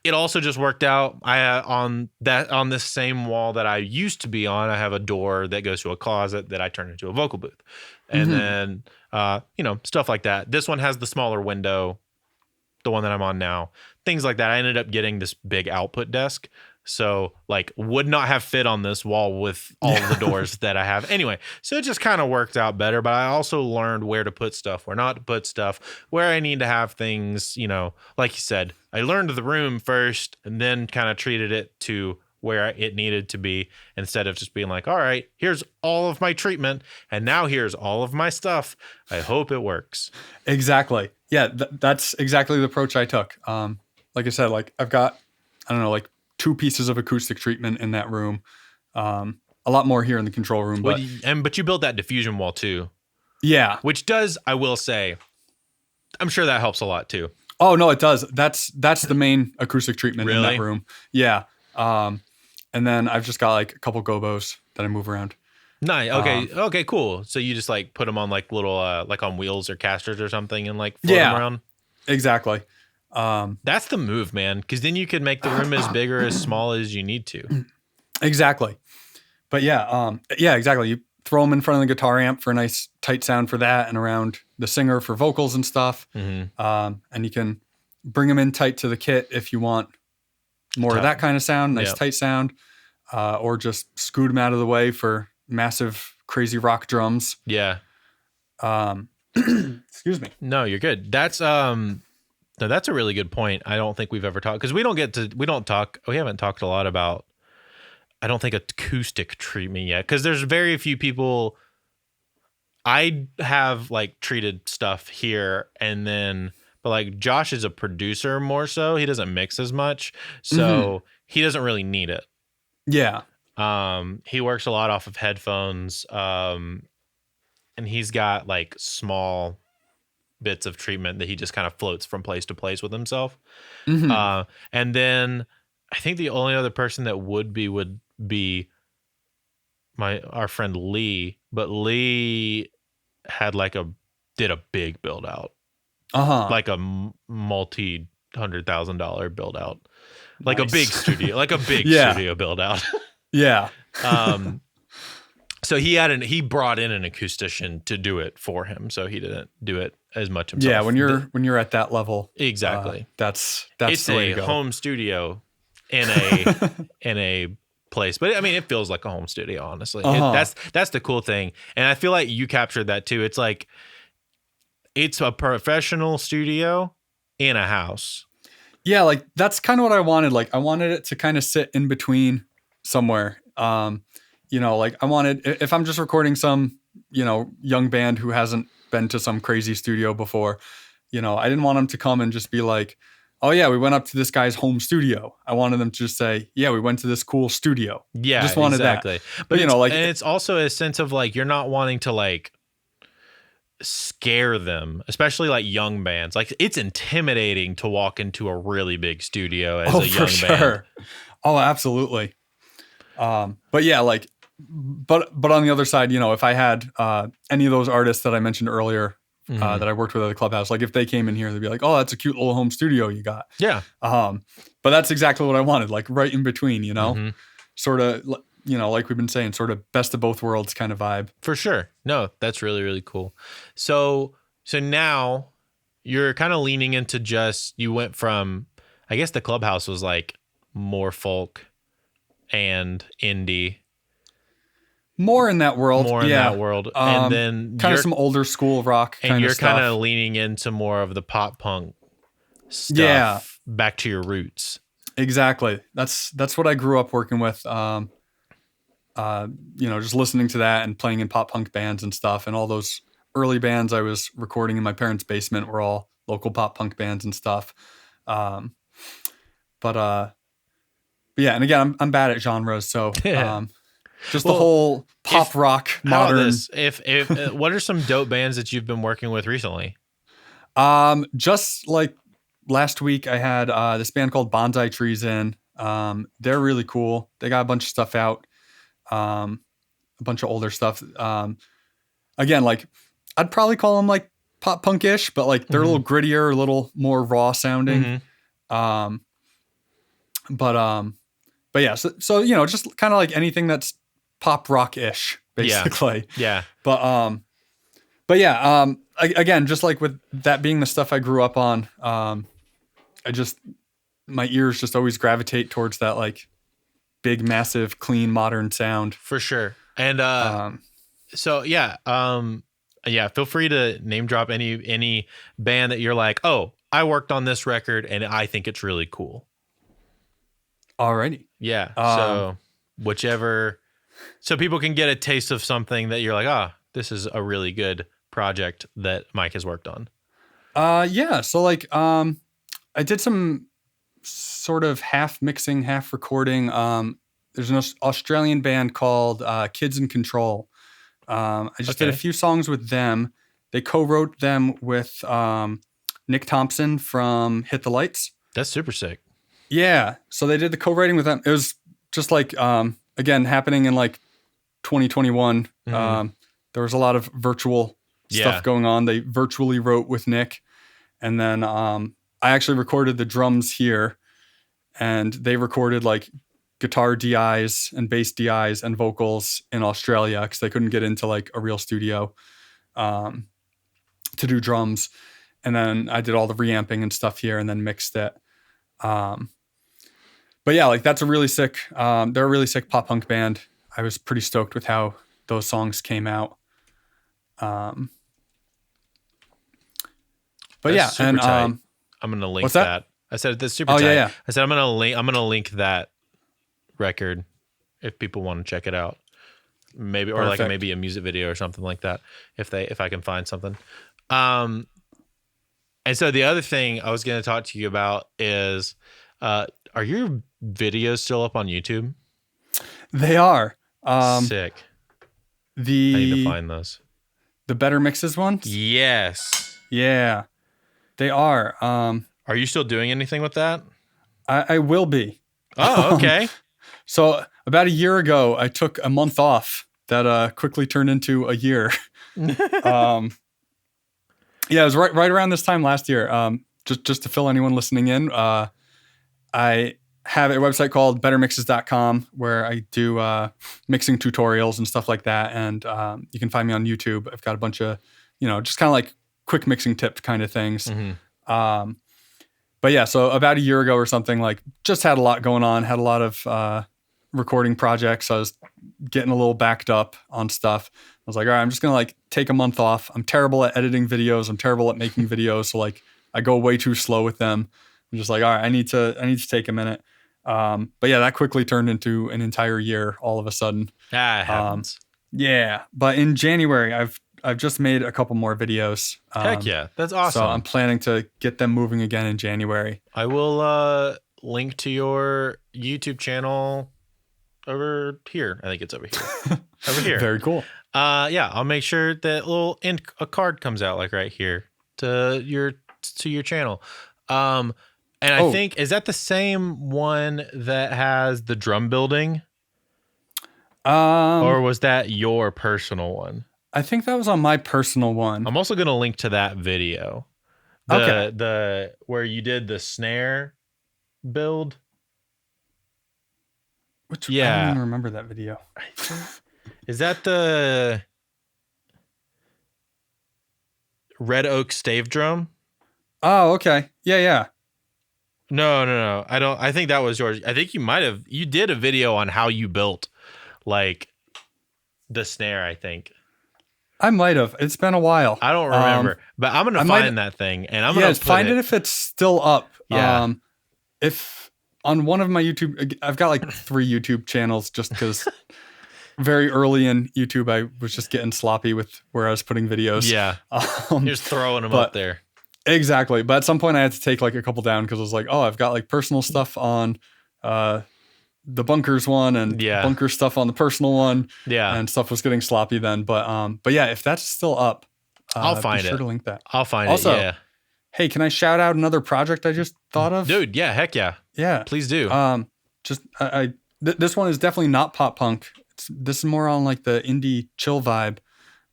It also just worked out. On this same wall that I used to be on, I have a door that goes to a closet that I turn into a vocal booth. And then stuff like that. This one has the smaller window, the one that I'm on now. Things like that. I ended up getting this big output desk. So like would not have fit on this wall with all the doors that I have. Anyway, so it just kind of worked out better, but I also learned where to put stuff, where not to put stuff, where I need to have things, like you said, I learned the room first and then kind of treated it to where it needed to be, instead of just being like, all right, here's all of my treatment and now here's all of my stuff. I hope it works. Exactly. Yeah. That's exactly the approach I took. Like I said, like I've got, I don't know, like 2 pieces of acoustic treatment in that room. A lot more here in the control room. But you built that diffusion wall too. Yeah. Which does, I will say, I'm sure that helps a lot too. Oh no, it does. That's the main acoustic treatment in that room. Yeah. And then I've just got like a couple gobos that I move around. Nice. Okay. Okay, cool. So you just like put them on like little, like on wheels or casters or something and like float them around? Exactly. That's the move, man. Because then you can make the room as big or as small as you need to. Exactly. But exactly. You throw them in front of the guitar amp for a nice tight sound for that, and around the singer for vocals and stuff. And you can bring them in tight to the kit if you want more of that kind of sound, nice tight sound, or just scoot them out of the way for massive, crazy rock drums. Yeah. Excuse me. No, you're good. That's no, that's a really good point. I don't think we've ever talked, because we haven't talked a lot about, I don't think, acoustic treatment yet, because there's very few people. I have like treated stuff here, and then, but like Josh is a producer more so. He doesn't mix as much, so he doesn't really need it. Yeah. He works a lot off of headphones, and he's got like small bits of treatment that he just kind of floats from place to place with himself. And then I think the only other person that would be our friend Lee, but Lee had did a big build out, like a multi-$100,000 build out, like a big studio, studio build out. Yeah. So he brought in an acoustician to do it for him. So he didn't do it as much himself. Yeah, when you're at that level, exactly. That's It's the way a to go. home studio in a place, but I mean, it feels like a home studio. Honestly, that's the cool thing, and I feel like you captured that too. It's like it's a professional studio in a house. Yeah, like that's kind of what I wanted. Like I wanted it to kind of sit in between somewhere. Like I wanted, if I'm just recording some, young band who hasn't been to some crazy studio before, I didn't want them to come and just be like, oh yeah, we went up to this guy's home studio. I wanted them to just say, yeah, we went to this cool studio. Yeah, just wanted exactly. that. But and it's also a sense of like, you're not wanting to like scare them, especially like young bands. Like it's intimidating to walk into a really big studio as a young band. Oh, absolutely. But yeah, like, but on the other side, if I had any of those artists that I mentioned earlier that I worked with at the clubhouse, like if they came in here, they'd be like, oh, that's a cute little home studio you got. Yeah. But that's exactly what I wanted, like right in between, sort of, like we've been saying, sort of best of both worlds kind of vibe. For sure. No, that's really, really cool. So now you're kind of leaning into you went from, I guess the clubhouse was like more folk and indie. More in that world. In that world. And then kind of some older school rock kind of stuff. And you're kind of leaning into more of the pop punk stuff. Yeah. Back to your roots. Exactly. That's what I grew up working with. Just listening to that and playing in pop punk bands and stuff. And all those early bands I was recording in my parents' basement were all local pop punk bands and stuff. But yeah, and again, I'm bad at genres. So, just the whole pop rock modern. If what are some dope bands that you've been working with recently? Just like last week I had this band called Bonsai Trees in. They're really cool. They got a bunch of stuff out. A bunch of older stuff. Again, like I'd probably call them like pop punk-ish, but like they're a little grittier, a little more raw sounding. But yeah, so just kind of like anything that's pop rock-ish, basically. Yeah. But yeah, again, just like with that being the stuff I grew up on, my ears just always gravitate towards that like big, massive, clean, modern sound. For sure. And feel free to name drop any band that you're like, oh, I worked on this record and I think it's really cool. Alrighty. Yeah. So whichever, so people can get a taste of something that you're like, this is a really good project that Mike has worked on. Yeah. So like, I did some sort of half mixing, half recording. There's an Australian band called Kids in Control. I just did a few songs with them. They co-wrote them with Nick Thompson from Hit the Lights. That's super sick. Yeah. So they did the co-writing with them. It was just like, again, happening in like 2021. There was a lot of virtual stuff going on. They virtually wrote with Nick. And then I actually recorded the drums here. And they recorded like guitar DIs and bass DIs and vocals in Australia because they couldn't get into like a real studio to do drums. And then I did all the reamping and stuff here and then mixed it. But yeah, like that's a really sick, they're a really sick pop punk band. I was pretty stoked with how those songs came out. But that's yeah, and I'm going to link that. I said that's super tight. Yeah. I said I'm going to link that record if people want to check it out. Maybe or Perfect. like maybe a music video or something like that if I can find something. And so the other thing I was going to talk to you about is are your videos still up on YouTube? They are. Sick. I need to find those. The Better Mixes ones? Yes. Yeah. They are. Are you still doing anything with that? I will be. Oh, okay. So about a year ago, I took a month off that quickly turned into a year. Yeah, it was right around this time last year. Just to fill anyone listening in, I have a website called bettermixes.com where I do mixing tutorials and stuff like that. And you can find me on YouTube. I've got a bunch of, just kind of like quick mixing tip kind of things. Mm-hmm. But yeah, so about a year ago or something, like just had a lot going on, had a lot of recording projects. I was getting a little backed up on stuff. I was like, all right, I'm just going to like take a month off. I'm terrible at editing videos. I'm terrible at making videos. So like I go way too slow with them. I'm just like, all right, I need to take a minute. But yeah, that quickly turned into an entire year all of a sudden. Ah, it happens. Yeah. But in January, I've just made a couple more videos. Heck yeah. That's awesome. So I'm planning to get them moving again in January. I will link to your YouTube channel over here. I think it's over here. Over here. Very cool. Yeah, I'll make sure that a card comes out like right here to your channel. And I think, is that the same one that has the drum building? Or was that your personal one? I think that was on my personal one. I'm also going to link to that video. The where you did the snare build. I don't even remember that video. Is that the Red Oak stave drum? Oh, okay. Yeah. No. I think that was yours. I think you did a video on how you built like the snare, I think. I might have. It's been a while. I don't remember, but I'm going to find that thing and I'm going to find it if it's still up. Yeah. If on one of my YouTube, I've got like 3 YouTube channels just because very early in YouTube, I was just getting sloppy with where I was putting videos. Yeah. You're just throwing them up there. Exactly. But at some point I had to take like a couple down because I was like, oh, I've got like personal stuff on the bunkers one and bunker stuff on the personal one. Yeah. And stuff was getting sloppy then. But yeah, if that's still up, I'll find be it. Sure to link that. I'll find also, it. Yeah. Hey, can I shout out another project I just thought of? Dude, yeah, heck yeah. Yeah. Please do. This one is definitely not pop punk. This is more on like the indie chill vibe.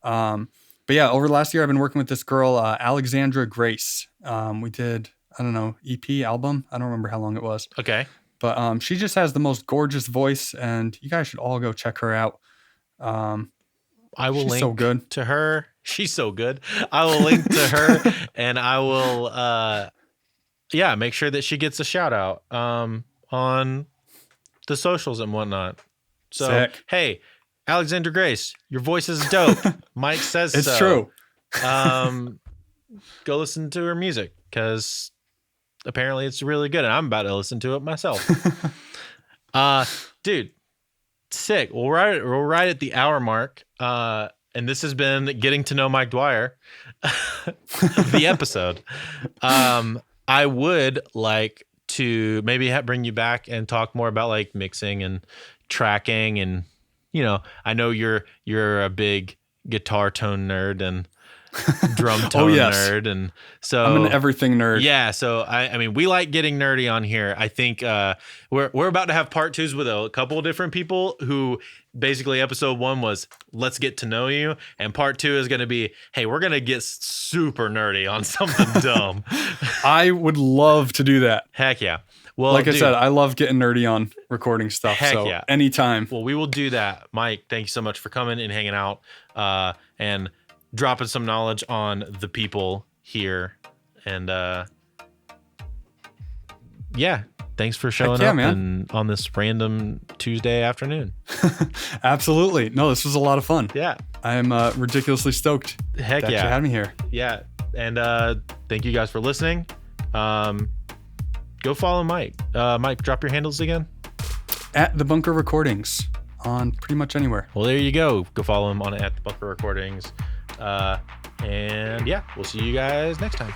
But yeah, over the last year, I've been working with this girl, Alexandra Grace. We did, I don't know, EP album. I don't remember how long it was. Okay. But she just has the most gorgeous voice, and you guys should all go check her out. I will link so good. to her. She's so good. I will link to her, and I will, make sure that she gets a shout out on the socials and whatnot. So, sick. Hey, Alexandra Grace, your voice is dope. Mike says it's so. It's true. Go listen to her music because apparently it's really good, and I'm about to listen to it myself. Dude, sick. We're right at the hour mark. And this has been Getting to Know Mike Dwyer, the episode. I would like to maybe bring you back and talk more about like mixing and tracking, and I know you're a big guitar tone nerd and drum tone nerd, and so I'm an everything nerd. Yeah, so I mean, we like getting nerdy on here. I think we're about to have part 2s with a couple of different people who basically episode 1 was let's get to know you, and part 2 is going to be, hey, we're going to get super nerdy on something dumb. I would love to do that. Heck yeah. Well, like I said, I love getting nerdy on recording stuff. Heck so yeah. Anytime. Well, we will do that. Mike, thank you so much for coming and hanging out and dropping some knowledge on the people here. And thanks for showing up on this random Tuesday afternoon. Absolutely. No, this was a lot of fun. Yeah. I'm ridiculously stoked that you had me here. Yeah. And thank you guys for listening. Go follow Mike. Mike, drop your handles again. At The Bunker Recordings on pretty much anywhere. Well, there you go. Go follow him on at The Bunker Recordings. And yeah, we'll see you guys next time.